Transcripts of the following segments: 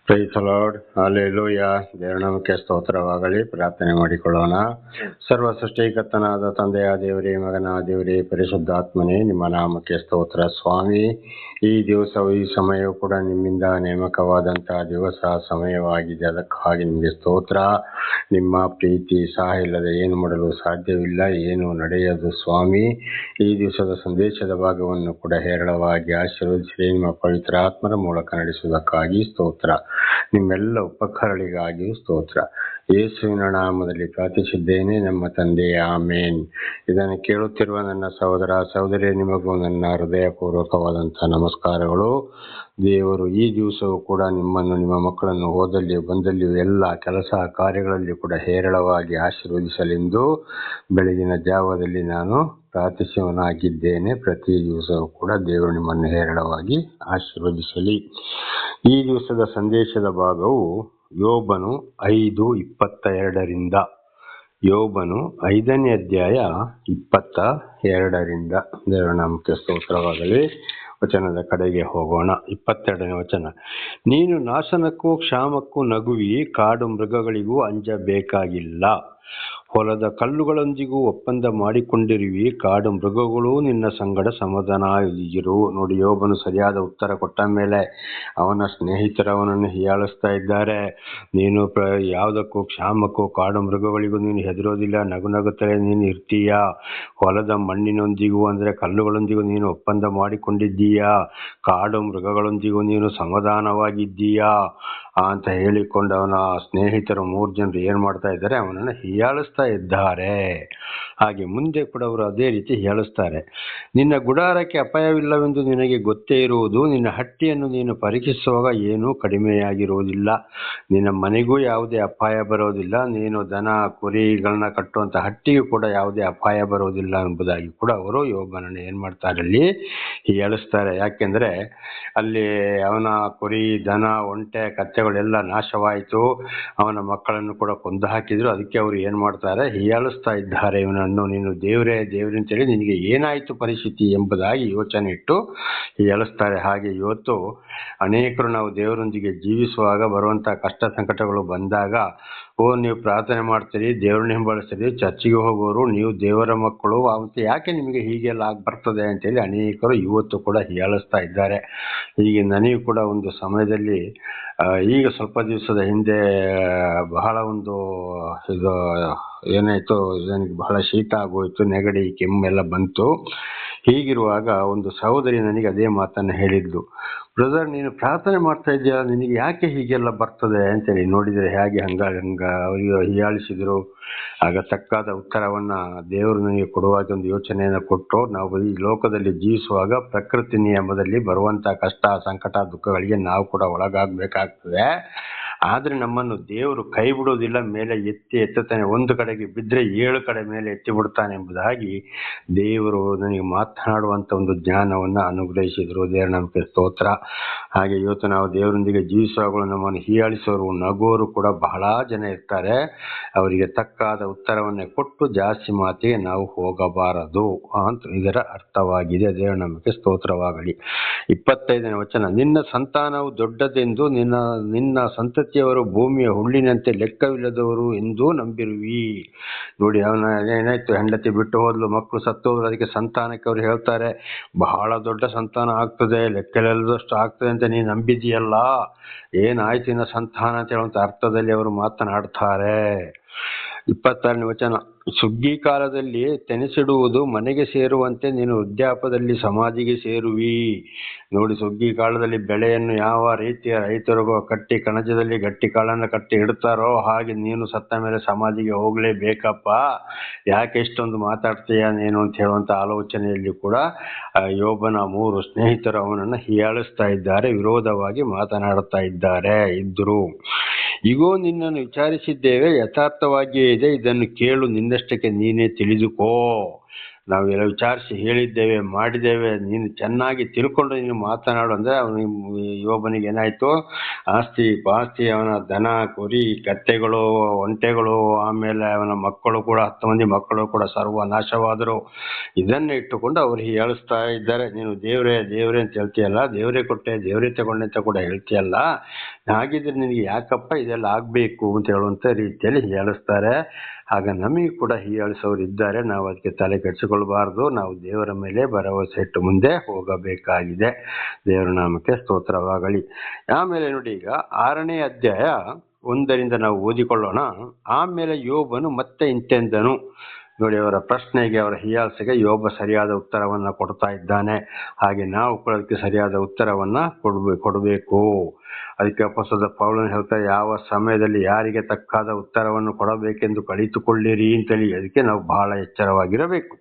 Price the lord, hallelujah. ದೇವರ ನಾಮಕ್ಕೆ ಸ್ತೋತ್ರವಾಗಲಿ. ಪ್ರಾರ್ಥನೆ ಮಾಡಿಕೊಳ್ಳೋಣ. ಸರ್ವ ಸೃಷ್ಟಿಕರ್ತನಾದ ತಂದೆಯ ದೇವರೇ, ಮಗನ ದೇವರೇ, ಪರಿಶುದ್ಧಾತ್ಮನೇ, ನಿಮ್ಮ ನಾಮಕ್ಕೆ ಸ್ತೋತ್ರ ಸ್ವಾಮಿ. ಈ ದಿವಸವು ಈ ಸಮಯವು ಕೂಡ ನಿಮ್ಮಿಂದ ನೇಮಕವಾದಂತಹ ದಿವಸ ಸಮಯವಾಗಿದೆ. ಅದಕ್ಕಾಗಿ ನಿಮಗೆ ಸ್ತೋತ್ರ. ನಿಮ್ಮ ಪ್ರೀತಿ ಸಹಾಯ ಇಲ್ಲದೆ ಏನು ಮಾಡಲು ಸಾಧ್ಯವಿಲ್ಲ, ಏನು ನಡೆಯದು ಸ್ವಾಮಿ. ಈ ದಿವಸದ ಸಂದೇಶದ ಭಾಗವನ್ನು ಕೂಡ ಹೇರಳವಾಗಿ ಆಶೀರ್ವದಿಸಿ ನಿಮ್ಮ ಪವಿತ್ರ ಆತ್ಮರ ಮೂಲಕ ನಡೆಸುವುದಕ್ಕಾಗಿ ಸ್ತೋತ್ರ. ನಿಮ್ಮೆಲ್ಲ ಉಪಕಾರಗಳಿಗಾಗಿಯೂ ಸ್ತೋತ್ರ. ಯೇಸುವಿನ ನಾಮದಲ್ಲಿ ಪ್ರಾರ್ಥಿಸಿದ್ದೇನೆ ನಮ್ಮ ತಂದೆಯೇ, ಆಮೇನ್. ಇದನ್ನು ಕೇಳುತ್ತಿರುವ ನನ್ನ ಸಹೋದರ ಸಹೋದರಿ, ನಿಮಗೂ ನನ್ನ ಹೃದಯಪೂರ್ವಕವಾದಂತಹ ನಮಸ್ಕಾರಗಳು. ದೇವರು ಈ ದಿವಸವೂ ಕೂಡ ನಿಮ್ಮನ್ನು, ನಿಮ್ಮ ಮಕ್ಕಳನ್ನು ಹೋದಲ್ಲಿಯೂ ಬಂದಲ್ಲಿಯೂ ಎಲ್ಲ ಕೆಲಸ ಕಾರ್ಯಗಳಲ್ಲಿ ಕೂಡ ಹೇರಳವಾಗಿ ಆಶೀರ್ವದಿಸಲೆಂದು ಬೆಳಗಿನ ಜಾವದಲ್ಲಿ ನಾನು ಪ್ರಾರ್ಥಿಸುವನಾಗಿದ್ದೇನೆ. ಪ್ರತಿ ದಿವಸವೂ ಕೂಡ ದೇವರು ನಿಮ್ಮನ್ನು ಹೇರಳವಾಗಿ ಆಶೀರ್ವದಿಸಲಿ. ಈ ದಿವಸದ ಸಂದೇಶದ ಭಾಗವು ಯೋಬನು 5:22. ಯೋಬನು 5ನೇ ಅಧ್ಯಾಯ 22. ದೇವರ ನಾಮಕ್ಕೆ ಸ್ತೋತ್ರವಾಗಲಿ. ವಚನದ ಕಡೆಗೆ ಹೋಗೋಣ. 22ನೇ ವಚನ. ನೀನು ನಾಶನಕ್ಕೂ ಕ್ಷಾಮಕ್ಕೂ ನಗುವಿ, ಕಾಡು ಮೃಗಗಳಿಗೂ ಅಂಜಬೇಕಾಗಿಲ್ಲ. ಹೊಲದ ಕಲ್ಲುಗಳೊಂದಿಗೂ ಒಪ್ಪಂದ ಮಾಡಿಕೊಂಡಿರುವಿ, ಕಾಡು ಮೃಗಗಳು ನಿನ್ನ ಸಂಗಡ ಸಮಾಧಾನವಾಗಿರು. ನೋಡಿ, ಯೋಬನು ಸರಿಯಾದ ಉತ್ತರ ಕೊಟ್ಟ ಮೇಲೆ ಅವನ ಸ್ನೇಹಿತರು ಅವನನ್ನು ಹೀಯಾಳಿಸ್ತಾ ಇದ್ದಾರೆ. ನೀನು ಯಾವುದಕ್ಕೂ ಕ್ಷಾಮಕ್ಕೂ ಕಾಡು ಮೃಗಗಳಿಗೂ ನೀನು ಹೆದರೋದಿಲ್ಲ, ನಗುತ್ತಲೇ ನೀನು ಇರ್ತೀಯ. ಹೊಲದ ಮಣ್ಣಿನೊಂದಿಗೂ ಅಂದರೆ ಕಲ್ಲುಗಳೊಂದಿಗೂ ನೀನು ಒಪ್ಪಂದ ಮಾಡಿಕೊಂಡಿದ್ದೀಯಾ, ಕಾಡು ಮೃಗಗಳೊಂದಿಗೂ ನೀನು ಸಮಾಧಾನವಾಗಿದ್ದೀಯಾ ಅಂತ ಹೇಳಿಕೊಂಡು ಅವನ ಸ್ನೇಹಿತರು 3 ಜನರು ಏನು ಮಾಡ್ತಾ ಇದ್ದಾರೆ, ಅವನನ್ನು ಹೀಯಾಳಿಸ್ತಾ ಇದ್ದಾರೆ. ಹಾಗೆ ಮುಂದೆ ಕೂಡ ಅವರು ಅದೇ ರೀತಿ ಹೀಯಾಳಿಸ್ತಾರೆ. ನಿನ್ನ ಗುಡಾರಕ್ಕೆ ಅಪಾಯವಿಲ್ಲವೆಂದು ನಿನಗೆ ಗೊತ್ತೇ ಇರುವುದು, ನಿನ್ನ ಹಟ್ಟಿಯನ್ನು ನೀನು ಪರೀಕ್ಷಿಸುವಾಗ ಏನೂ ಕಡಿಮೆಯಾಗಿರುವುದಿಲ್ಲ, ನಿನ್ನ ಮನೆಗೂ ಯಾವುದೇ ಅಪಾಯ ಬರೋದಿಲ್ಲ, ನೀನು ದನ ಕುರಿಗಳನ್ನ ಕಟ್ಟುವಂಥ ಹಟ್ಟಿಗೂ ಕೂಡ ಯಾವುದೇ ಅಪಾಯ ಬರೋದಿಲ್ಲ ಎಂಬುದಾಗಿ ಕೂಡ ಅವರು ಯೋಬನನ್ನು ಏನು ಮಾಡ್ತಾರೆ, ಅಲ್ಲಿ ಹೀಯಾಳಿಸ್ತಾರೆ. ಯಾಕೆಂದರೆ ಅಲ್ಲಿ ಅವನ ಕುರಿ, ದನ, ಒಂಟೆ, ಕತ್ತೆಗಳೆಲ್ಲ ನಾಶವಾಯಿತು, ಅವನ ಮಕ್ಕಳನ್ನು ಕೂಡ ಕೊಂದು ಹಾಕಿದ್ರು. ಅದಕ್ಕೆ ಅವರು ಏನು ಮಾಡ್ತಾರೆ, ಹೀಯಾಳಿಸ್ತಾ ಇದ್ದಾರೆ ಇವನನ್ನು. ನೀನು ದೇವರಂತೇಳಿ ನಿನಗೆ ಏನಾಯಿತು ಪರಿಸ್ಥಿತಿ ಎಂಬುದಾಗಿ ಯೋಚನೆ ಇಟ್ಟು ಹೀಯಾಳಿಸ್ತಾರೆ. ಹಾಗೆ ಇವತ್ತು ಅನೇಕರು ನಾವು ದೇವರೊಂದಿಗೆ ಜೀವಿಸುವಾಗ ಬರುವಂಥ ಕಷ್ಟ ಸಂಕಟಗಳು ಬಂದಾಗ, ನೀವು ಪ್ರಾರ್ಥನೆ ಮಾಡ್ತೀರಿ, ದೇವ್ರನ್ನ ಹಿಂಬಾಲಿಸ್ತೀರಿ, ಚರ್ಚಿಗೆ ಹೋಗೋರು, ನೀವು ದೇವರ ಮಕ್ಕಳು, ಅವತ್ತು ಯಾಕೆ ನಿಮಗೆ ಹೀಗೆಲ್ಲ ಬರ್ತದೆ ಅಂತೇಳಿ ಅನೇಕರು ಇವತ್ತು ಕೂಡ ಹೀಯಾಳಿಸ್ತಾ ಇದ್ದಾರೆ. ಹೀಗೆ ನನಗೂ ಕೂಡ ಒಂದು ಸಮಯದಲ್ಲಿ, ಈಗ ಸ್ವಲ್ಪ ದಿವಸದ ಹಿಂದೆ ಬಹಳ ಒಂದು ಇದು ಏನಾಯಿತು, ನನಗೆ ಬಹಳ ಶೀತ ಆಗೋಯ್ತು, ನೆಗಡಿ, ಕೆಮ್ಮೆಲ್ಲ ಬಂತು. ಹೀಗಿರುವಾಗ ಒಂದು ಸಹೋದರಿ ನನಗೆ ಅದೇ ಮಾತನ್ನು ಹೇಳಿದ್ಲು, ಬ್ರದರ್ ನೀನು ಪ್ರಾರ್ಥನೆ ಮಾಡ್ತಾ ಇದೆಯಾ, ನಿನಗೆ ಯಾಕೆ ಹೀಗೆಲ್ಲ ಬರ್ತದೆ ಅಂತೇಳಿ. ನೋಡಿದರೆ ಹೇಗೆ ಅವರಿಗೆ ಹೀಯಾಳಿಸಿದರು. ಆಗ ತಕ್ಕಾದ ಉತ್ತರವನ್ನು ದೇವರು ನನಗೆ ಕೊಡುವಾಗ ಒಂದು ಯೋಚನೆಯನ್ನು ಕೊಟ್ಟು, ನಾವು ಈ ಲೋಕದಲ್ಲಿ ಜೀವಿಸುವಾಗ ಪ್ರಕೃತಿ ನಿಯಮದಲ್ಲಿ ಬರುವಂಥ ಕಷ್ಟ, ಸಂಕಟ, ದುಃಖಗಳಿಗೆ ನಾವು ಕೂಡ ಒಳಗಾಗಬೇಕಾಗ್ತದೆ. ಆದರೆ ನಮ್ಮನ್ನು ದೇವರು ಕೈ ಬಿಡೋದಿಲ್ಲ, ಮೇಲೆ ಎತ್ತುತ್ತಾನೆ. ಒಂದು ಕಡೆಗೆ ಬಿದ್ದರೆ 7 ಕಡೆ ಮೇಲೆ ಎತ್ತಿ ಬಿಡ್ತಾನೆ ಎಂಬುದಾಗಿ ದೇವರು ನನಗೆ ಮಾತನಾಡುವಂಥ ಒಂದು ಜ್ಞಾನವನ್ನು ಅನುಗ್ರಹಿಸಿದರು. ದೇವರ ನಮಗೆ ಸ್ತೋತ್ರ. ಹಾಗೆ ಇವತ್ತು ನಾವು ದೇವರೊಂದಿಗೆ ಜೀವಿಸುವಾಗಲೂ ನಮ್ಮನ್ನು ಹೀಯಾಳಿಸೋರು, ನಗೋರು ಕೂಡ ಬಹಳ ಜನ ಇರ್ತಾರೆ. ಅವರಿಗೆ ತಕ್ಕಾದ ಉತ್ತರವನ್ನೇ ಕೊಟ್ಟು ಜಾಸ್ತಿ ಮಾತಿಗೆ ನಾವು ಹೋಗಬಾರದು ಅಂತ ಇದರ ಅರ್ಥವಾಗಿದೆ. ದೇವರ ನಮಗೆ ಸ್ತೋತ್ರವಾಗಲಿ. 25ನೇ ವಚನ. ನಿನ್ನ ಸಂತಾನವು ದೊಡ್ಡದೆಂದು, ನಿನ್ನ ಸಂತತಿಯವರು ಭೂಮಿಯ ಹುಲ್ಲಿನಂತೆ ಲೆಕ್ಕವಿಲ್ಲದವರು ಎಂದು ನಂಬಿರುವಿ. ನೋಡಿ, ಅವನ ಏನಾಯ್ತು, ಹೆಂಡತಿ ಬಿಟ್ಟು ಹೋದ್ಲು, ಮಕ್ಕಳು ಸತ್ತು ಹೋದ್ರು. ಅದಕ್ಕೆ ಸಂತಾನಕ್ಕೆ ಅವರು ಹೇಳ್ತಾರೆ, ಬಹಳ ದೊಡ್ಡ ಸಂತಾನ ಆಗ್ತದೆ, ಲೆಕ್ಕವಿಲ್ಲದಷ್ಟು ಆಗ್ತದೆ ಅಂತ ನೀನು ನಂಬಿದೆಯಲ್ಲ, ಏನಾಯ್ತು ನಿನ್ನ ಸಂತಾನ ಅಂತ ಹೇಳುವಂಥ ಅರ್ಥದಲ್ಲಿ ಅವರು ಮಾತನಾಡ್ತಾರೆ. 26ನೇ ವಚನ. ಸುಗ್ಗಿ ಕಾಲದಲ್ಲಿ ತೆನೆಸಿಡುವುದು ಮನೆಗೆ ಸೇರುವಂತೆ ನೀನು ವೃದ್ಧಾಪ್ಯದಲ್ಲಿ ಸಮಾಧಿಗೆ ಸೇರುವಿ. ನೋಡಿ, ಸುಗ್ಗಿ ಕಾಲದಲ್ಲಿ ಬೆಳೆಯನ್ನು ಯಾವ ರೀತಿಯ ರೈತರು ಕಟ್ಟಿ ಕಣಜದಲ್ಲಿ ಗಟ್ಟಿ ಕಾಳನ್ನು ಕಟ್ಟಿ ಇಡ್ತಾರೋ ಹಾಗೆ ನೀನು ಸತ್ತ ಮೇಲೆ ಸಮಾಧಿಗೆ ಹೋಗಲೇಬೇಕಪ್ಪ, ಯಾಕೆ ಇಷ್ಟೊಂದು ಮಾತಾಡ್ತೀಯ ನೀನು ಅಂತ ಹೇಳುವಂಥ ಆಲೋಚನೆಯಲ್ಲಿ ಕೂಡ ಯೋಬನ 3 ಸ್ನೇಹಿತರು ಅವನನ್ನು ಹೀಯಾಳಿಸ್ತಾ ಇದ್ದಾರೆ, ವಿರೋಧವಾಗಿ ಮಾತನಾಡುತ್ತಾ ಇದ್ದರು. ಇಗೋ, ನಿನ್ನನ್ನು ವಿಚಾರಿಸಿದ್ದೇವೆ, ಯಥಾರ್ಥವಾಗಿಯೇ ಇದೆ, ಇದನ್ನು ಕೇಳು, ನಿನ್ನಷ್ಟಕ್ಕೆ ನೀನೇ ತಿಳಿದುಕೋ. ನಾವೆಲ್ಲ ವಿಚಾರಿಸಿ ಹೇಳಿದ್ದೇವೆ, ಮಾಡಿದ್ದೇವೆ, ನೀನು ಚೆನ್ನಾಗಿ ತಿಳ್ಕೊಂಡು ನೀನು ಮಾತನಾಡು ಅಂದರೆ ಅವನು ಯೋಬನಿಗೆ ಏನಾಯಿತು, ಆಸ್ತಿ ಪಾಸ್ತಿ, ಅವನ ದನ ಕುರಿ ಕತ್ತೆಗಳು ಒಂಟೆಗಳು, ಆಮೇಲೆ ಅವನ ಮಕ್ಕಳು ಕೂಡ 10 ಮಂದಿ ಮಕ್ಕಳು ಕೂಡ ಸರ್ವನಾಶವಾದರು. ಇದನ್ನೇ ಇಟ್ಟುಕೊಂಡು ಅವ್ರು ಹೇಳಿಸ್ತಾ ಇದ್ದಾರೆ, ನೀನು ದೇವರೇ ದೇವರೇ ಅಂತ ಹೇಳ್ತೀಯಲ್ಲ, ದೇವರೇ ಕೊಟ್ಟೆ ದೇವರೇ ತಗೊಂಡೆ ಅಂತ ಕೂಡ ಹೇಳ್ತೀಯಲ್ಲ, ಹಾಗಿದ್ರೆ ನಿನಗೆ ಯಾಕಪ್ಪ ಇದೆಲ್ಲ ಆಗಬೇಕು ಅಂತ ಹೇಳುವಂಥ ರೀತಿಯಲ್ಲಿ ಹೇಳಿಸ್ತಾರೆ. ಆಗ ನಮಗೆ ಕೂಡ ಹೀಯಾಳಿಸೋರು ಇದ್ದಾರೆ, ನಾವು ಅದಕ್ಕೆ ತಲೆ ಕೆಡಿಸಿಕೊಳ್ಬಾರ್ದು. ನಾವು ದೇವರ ಮೇಲೆ ಭರವಸೆ ಇಟ್ಟು ಮುಂದೆ ಹೋಗಬೇಕಾಗಿದೆ. ದೇವರ ನಾಮಕ್ಕೆ ಸ್ತೋತ್ರವಾಗಲಿ. ಆಮೇಲೆ ನೋಡಿ, ಈಗ 6ನೇ ಅಧ್ಯಾಯ 1ರಿಂದ ನಾವು ಓದಿಕೊಳ್ಳೋಣ. ಆಮೇಲೆ ಯೋಬನು ಮತ್ತೆ ಇಂತೆಂದನು. ನೋಡಿ, ಅವರ ಪ್ರಶ್ನೆಗೆ, ಅವರ ಹೀಯಾಳಿಸೆಗೆ ಯೋಬ ಸರಿಯಾದ ಉತ್ತರವನ್ನು ಕೊಡ್ತಾ ಇದ್ದಾನೆ. ಹಾಗೆ ನಾವು ಕೂಡ ಅದಕ್ಕೆ ಸರಿಯಾದ ಉತ್ತರವನ್ನು ಕೊಡಬೇಕು. ಅದಕ್ಕೆ ಅಪೊಸ್ತಲ ಪೌಲನು ಹೇಳ್ತಾರೆ, ಯಾವ ಸಮಯದಲ್ಲಿ ಯಾರಿಗೆ ತಕ್ಕಾದ ಉತ್ತರವನ್ನು ಕೊಡಬೇಕೆಂದು ಕಲಿತುಕೊಳ್ಳಿರಿ ಅಂತೇಳಿ. ಅದಕ್ಕೆ ನಾವು ಬಹಳ ಎಚ್ಚರವಾಗಿರಬೇಕು.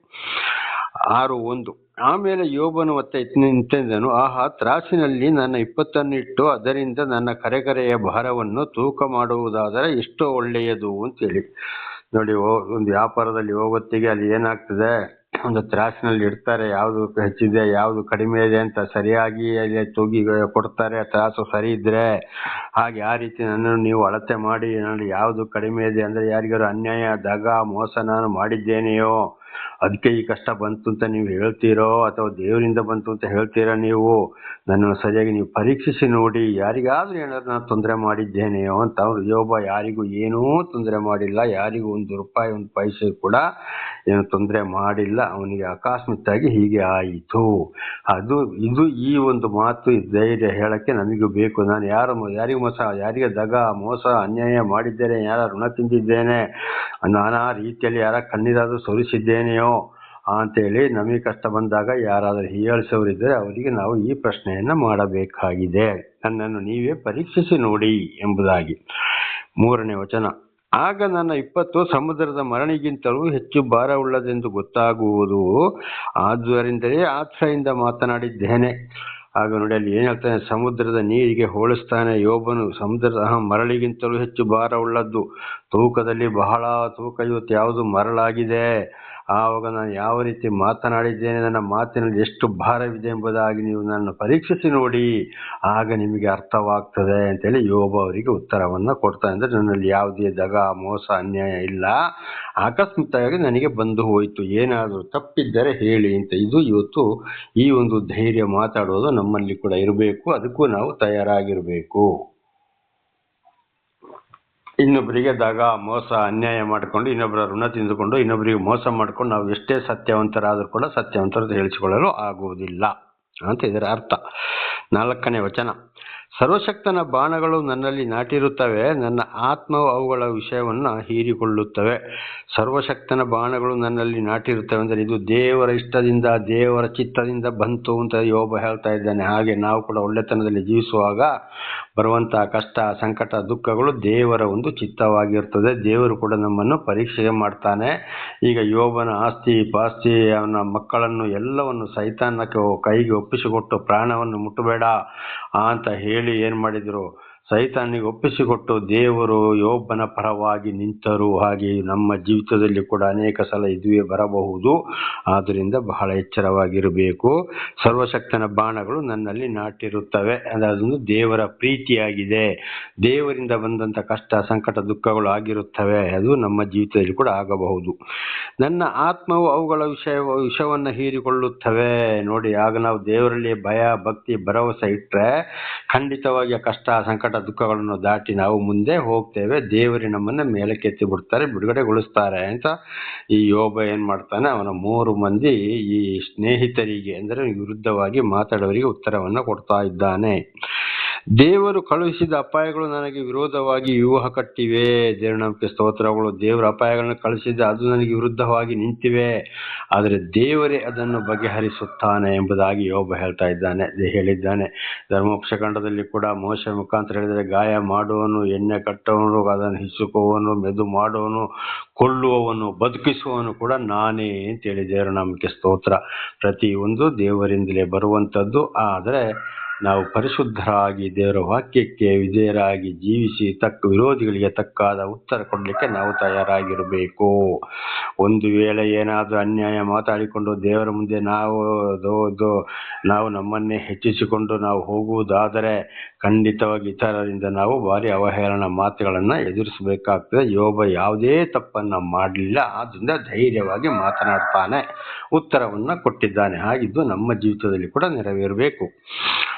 6:1. ಆಮೇಲೆ ಯೋಬನು ಮತ್ತೆ ಇಂತೆಂದನು, ಆಹಾ, ತ್ರಾಸಿನಲ್ಲಿ ನನ್ನ 20 ಇಟ್ಟು ಅದರಿಂದ ನನ್ನ ಕರೆಕರೆಯ ಭಾರವನ್ನು ತೂಕ ಮಾಡುವುದಾದರೆ ಎಷ್ಟೋ ಒಳ್ಳೆಯದು ಅಂತೇಳಿ. ನೋಡಿ, ಒಂದು ವ್ಯಾಪಾರದಲ್ಲಿ ಹೋಗೊತ್ತಿಗೆ ಅಲ್ಲಿ ಏನಾಗ್ತದೆ, ಒಂದು ತ್ರಾಸಿನಲ್ಲಿ ಇಡ್ತಾರೆ, ಯಾವುದು ಹೆಚ್ಚಿದೆ ಯಾವುದು ಕಡಿಮೆ ಇದೆ ಅಂತ ಸರಿಯಾಗಿ ಅಲ್ಲಿ ತೂಗಿ ಕೊಡ್ತಾರೆ. ತ್ರಾಸು ಸರಿ ಇದ್ರೆ ಹಾಗೆ ಆ ರೀತಿ ನನ್ನನ್ನು ನೀವು ಅಳತೆ ಮಾಡಿ ನಾನು ಯಾವುದು ಕಡಿಮೆ ಇದೆ ಅಂದರೆ ಯಾರಿಗಾರು ಅನ್ಯಾಯ ದಗ ಮೋಸ ನಾನು ಮಾಡಿದ್ದೇನೆಯೋ ಅದಕ್ಕೆ ಈ ಕಷ್ಟ ಬಂತು ಅಂತ ನೀವು ಹೇಳ್ತೀರೋ ಅಥವಾ ದೇವರಿಂದ ಬಂತು ಅಂತ ಹೇಳ್ತೀರಾ? ನೀವು ನನ್ನನ್ನು ಸರಿಯಾಗಿ ನೀವು ಪರೀಕ್ಷಿಸಿ ನೋಡಿ, ಯಾರಿಗಾದ್ರೂ ಏನಾದ್ರು ನಾನು ತೊಂದರೆ ಮಾಡಿದ್ದೇನೆಯೋ ಅಂತ. ಅವ್ರು ಯೋಬ ಯಾರಿಗೂ ಏನೂ ತೊಂದರೆ ಮಾಡಿಲ್ಲ, ಯಾರಿಗೂ 1 ರೂಪಾಯಿ 1 ಪೈಸೆ ಕೂಡ ಏನು ತೊಂದರೆ ಮಾಡಿಲ್ಲ. ಅವನಿಗೆ ಅಕಸ್ಮಾತ್ತಾಗಿ ಹೀಗೆ ಆಯಿತು. ಇದು ಈ ಒಂದು ಮಾತು, ಧೈರ್ಯ ಹೇಳಕ್ಕೆ ನಮಗೂ ಬೇಕು. ನಾನು ಯಾರಿಗೂ ಯಾರಿಗೆ ದಗ ಮೋಸ ಅನ್ಯಾಯ ಮಾಡಿದ್ದೇನೆ, ಯಾರ ಋಣ ತಿಂದಿದ್ದೇನೆ, ನಾನಾ ರೀತಿಯಲ್ಲಿ ಯಾರ ಕಣ್ಣೀರಾದ್ರೂ ಸುರಿಸಿದ್ದೇನೆಯೋ ಅಂತೇಳಿ ನಮಗೆ ಕಷ್ಟ ಬಂದಾಗ ಯಾರಾದರೂ ಹೀಯಾಳಿಸೋರಿದ್ದರೆ ಅವರಿಗೆ ನಾವು ಈ ಪ್ರಶ್ನೆಯನ್ನು ಮಾಡಬೇಕಾಗಿದೆ. ನನ್ನನ್ನು ನೀವೇ ಪರೀಕ್ಷಿಸಿ ನೋಡಿ ಎಂಬುದಾಗಿ. 3ನೇ ವಚನ. ಆಗ ನನ್ನ 20 ಸಮುದ್ರದ ಮರಣಿಗಿಂತಲೂ ಹೆಚ್ಚು ಭಾರವುಳ್ಳದೆಂದು ಗೊತ್ತಾಗುವುದು, ಆದ್ದರಿಂದಲೇ ಆಶ್ರಯಿಂದ ಮಾತನಾಡಿದ್ದೇನೆ. ಆಗ ನೋಡಿ, ಅಲ್ಲಿ ಏನು ಹೇಳ್ತಾನೆ, ಸಮುದ್ರದ ನೀರಿಗೆ ಹೋಲಿಸ್ತಾನೆ ಯೋಬನು. ಸಮುದ್ರದ ಮರಳಿಗಿಂತಲೂ ಹೆಚ್ಚು ಭಾರವುಳ್ಳದ್ದು, ತೂಕದಲ್ಲಿ ಬಹಳ ತೂಕ ಇವತ್ತು ಯಾವುದು ಮರಳಾಗಿದೆ. ಆವಾಗ ನಾನು ಯಾವ ರೀತಿ ಮಾತನಾಡಿದ್ದೇನೆ, ನನ್ನ ಮಾತಿನಲ್ಲಿ ಎಷ್ಟು ಭಾರವಿದೆ ಎಂಬುದಾಗಿ ನೀವು ನನ್ನ ಪರೀಕ್ಷಿಸಿ ನೋಡಿ, ಆಗ ನಿಮಗೆ ಅರ್ಥವಾಗ್ತದೆ ಅಂತೇಳಿ ಯೋಬ ಅವರಿಗೆ ಉತ್ತರವನ್ನು ಕೊಡ್ತಾ. ಅಂದರೆ ನನ್ನಲ್ಲಿ ಯಾವುದೇ ದಗ ಮೋಸ ಅನ್ಯಾಯ ಇಲ್ಲ, ಆಕಸ್ಮಿಕವಾಗಿ ನನಗೆ ಬಂದು ಹೋಯಿತು, ಏನಾದರೂ ತಪ್ಪಿದ್ದರೆ ಹೇಳಿ ಅಂತ. ಇದು ಇವತ್ತು ಈ ಒಂದು ಧೈರ್ಯ ಮಾತಾಡೋದು ನಮ್ಮಲ್ಲಿ ಕೂಡ ಇರಬೇಕು. ಅದಕ್ಕೂ ನಾವು ತಯಾರಾಗಿರಬೇಕು. ಇನ್ನೊಬ್ಬರಿಗೆ ದಗ ಮೋಸ ಅನ್ಯಾಯ ಮಾಡಿಕೊಂಡು, ಇನ್ನೊಬ್ಬರ ಋಣ ತಿಂದುಕೊಂಡು, ಇನ್ನೊಬ್ಬರಿಗೆ ಮೋಸ ಮಾಡಿಕೊಂಡು ನಾವು ಎಷ್ಟೇ ಸತ್ಯವಂತರಾದರೂ ಕೂಡ ಸತ್ಯವಂತರದ್ದು ಹೇಳಿಸಿಕೊಳ್ಳಲು ಆಗುವುದಿಲ್ಲ ಅಂತ ಇದರ ಅರ್ಥ. 4ನೇ ವಚನ. ಸರ್ವಶಕ್ತನ ಬಾಣಗಳು ನನ್ನಲ್ಲಿ ನಾಟಿರುತ್ತವೆ, ನನ್ನ ಆತ್ಮವು ಅವುಗಳ ವಿಷಯವನ್ನು ಹೀರಿಕೊಳ್ಳುತ್ತವೆ. ಸರ್ವಶಕ್ತನ ಬಾಣಗಳು ನನ್ನಲ್ಲಿ ನಾಟಿರುತ್ತವೆ ಅಂದರೆ ಇದು ದೇವರ ಇಷ್ಟದಿಂದ ದೇವರ ಚಿತ್ತದಿಂದ ಬಂತು ಅಂತ ಯೋಬ ಹೇಳ್ತಾ ಇದ್ದಾನೆ. ಹಾಗೆ ನಾವು ಕೂಡ ಒಳ್ಳೆತನದಲ್ಲಿ ಜೀವಿಸುವಾಗ ಬರುವಂತಹ ಕಷ್ಟ ಸಂಕಟ ದುಃಖಗಳು ದೇವರ ಒಂದು ಚಿತ್ತವಾಗಿರ್ತದೆ. ದೇವರು ಕೂಡ ನಮ್ಮನ್ನು ಪರೀಕ್ಷೆ ಮಾಡ್ತಾನೆ. ಈಗ ಯೋಬನ ಆಸ್ತಿ ಪಾಸ್ತಿ ಅವನ ಮಕ್ಕಳನ್ನು ಎಲ್ಲವನ್ನು ಸೈತಾನಕ್ಕೆ ಕೈಗೆ ಒಪ್ಪಿಸಿಕೊಟ್ಟು ಪ್ರಾಣವನ್ನು ಮುಟ್ಟಬೇಡ ಅಂತ ಹೇಳಿ ಏನು ಮಾಡಿದ್ರು, ಸೈತಾನಿಗೆ ಒಪ್ಪಿಸಿಕೊಟ್ಟು ದೇವರು ಯೋಬನ ಪರವಾಗಿ ನಿಂತರು. ಹಾಗೆ ನಮ್ಮ ಜೀವಿತದಲ್ಲಿ ಕೂಡ ಅನೇಕ ಸಲ ಇದುವೇ ಬರಬಹುದು. ಆದ್ದರಿಂದ ಬಹಳ ಎಚ್ಚರವಾಗಿರಬೇಕು. ಸರ್ವಶಕ್ತನ ಬಾಣಗಳು ನನ್ನಲ್ಲಿ ನಾಟಿರುತ್ತವೆ ಅಂದರೆ ಅದೊಂದು ದೇವರ ಪ್ರೀತಿಯಾಗಿದೆ. ದೇವರಿಂದ ಬಂದಂಥ ಕಷ್ಟ ಸಂಕಟ ದುಃಖಗಳು ಆಗಿರುತ್ತವೆ, ಅದು ನಮ್ಮ ಜೀವಿತದಲ್ಲಿ ಕೂಡ ಆಗಬಹುದು. ನನ್ನ ಆತ್ಮವು ಅವುಗಳ ವಿಷವನ್ನು ಹೀರಿಕೊಳ್ಳುತ್ತವೆ. ನೋಡಿ, ಆಗ ನಾವು ದೇವರಲ್ಲಿ ಭಯ ಭಕ್ತಿ ಭರವಸೆ ಇಟ್ಟರೆ ಖಂಡಿತವಾಗಿ ಆ ಕಷ್ಟ ಸಂಕಟ ದುಃಖಗಳನ್ನು ದಾಟಿ ನಾವು ಮುಂದೆ ಹೋಗ್ತೇವೆ. ದೇವರೇ ನಮ್ಮನ್ನು ಮೇಲಕ್ಕೆತ್ತಿ ಬಿಡ್ತಾರೆ, ಬಿಡುಗಡೆಗೊಳಿಸ್ತಾರೆ ಅಂತ ಈ ಯೋಬ ಏನು ಮಾಡ್ತಾನೆ, ಅವನ 3 ಮಂದಿ ಈ ಸ್ನೇಹಿತರಿಗೆ ಅಂದರೆ ವಿರುದ್ಧವಾಗಿ ಮಾತಾಡೋರಿಗೆ ಉತ್ತರವನ್ನು ಕೊಡ್ತಾ ಇದ್ದಾನೆ. ದೇವರು ಕಳುಹಿಸಿದ ಅಪಾಯಗಳು ನನಗೆ ವಿರೋಧವಾಗಿ ವ್ಯೂಹ ಕಟ್ಟಿವೆ. ದೇವರ ನಾಮಕ್ಕೆ ಸ್ತೋತ್ರಗಳು. ದೇವರ ಅಪಾಯಗಳನ್ನು ಕಳಿಸಿದ ಅದು ನನಗೆ ವಿರುದ್ಧವಾಗಿ ನಿಂತಿವೆ, ಆದರೆ ದೇವರೇ ಅದನ್ನು ಬಗೆಹರಿಸುತ್ತಾನೆ ಎಂಬುದಾಗಿ ಯೋಬ ಹೇಳ್ತಾ ಇದ್ದಾನೆ, ಹೇಳಿದ್ದಾನೆ. ಧರ್ಮೋಪದೇಶಕಾಂಡದಲ್ಲಿ ಕೂಡ ಮೋಶೆ ಮುಖಾಂತರ ಹೇಳಿದರೆ, ಗಾಯ ಮಾಡುವವನು, ಎಣ್ಣೆ ಕಟ್ಟುವವನು, ಅದನ್ನು ಹಿಸುಕುವವನು, ಮೆದು ಮಾಡುವವನು, ಕೊಲ್ಲುವವನು, ಬದುಕಿಸುವವನು ಕೂಡ ನಾನೇ ಅಂತೇಳಿ. ದೇವರ ನಾಮಕ್ಕೆ ಸ್ತೋತ್ರ. ಪ್ರತಿಯೊಂದು ದೇವರಿಂದಲೇ ಬರುವಂಥದ್ದು. ಆದರೆ ನಾವು ಪರಿಶುದ್ಧರಾಗಿ ದೇವರ ವಾಕ್ಯಕ್ಕೆ ವಿಧೇಯರಾಗಿ ಜೀವಿಸಿ ವಿರೋಧಿಗಳಿಗೆ ತಕ್ಕಾದ ಉತ್ತರ ಕೊಡಲಿಕ್ಕೆ ನಾವು ತಯಾರಾಗಿರಬೇಕು. ಒಂದು ವೇಳೆ ಏನಾದರೂ ಅನ್ಯಾಯ ಮಾತಾಡಿಕೊಂಡು ದೇವರ ಮುಂದೆ ನಾವು ನಮ್ಮನ್ನೇ ಹೆಚ್ಚಿಸಿಕೊಂಡು ನಾವು ಹೋಗುವುದಾದರೆ ಖಂಡಿತವಾಗಿ ಇತರರಿಂದ ನಾವು ಭಾರಿ ಅವಹೇಳನ ಮಾತುಗಳನ್ನು ಎದುರಿಸಬೇಕಾಗ್ತದೆ. ಯೋಬ ಯಾವುದೇ ತಪ್ಪನ್ನು ಮಾಡಲಿಲ್ಲ, ಆದ್ದರಿಂದ ಧೈರ್ಯವಾಗಿ ಮಾತನಾಡ್ತಾನೆ, ಉತ್ತರವನ್ನು ಕೊಟ್ಟಿದ್ದಾನೆ. ಹಾಗಿದ್ದು ನಮ್ಮ ಜೀವಿತದಲ್ಲಿ ಕೂಡ ನೆರವೇರಬೇಕು.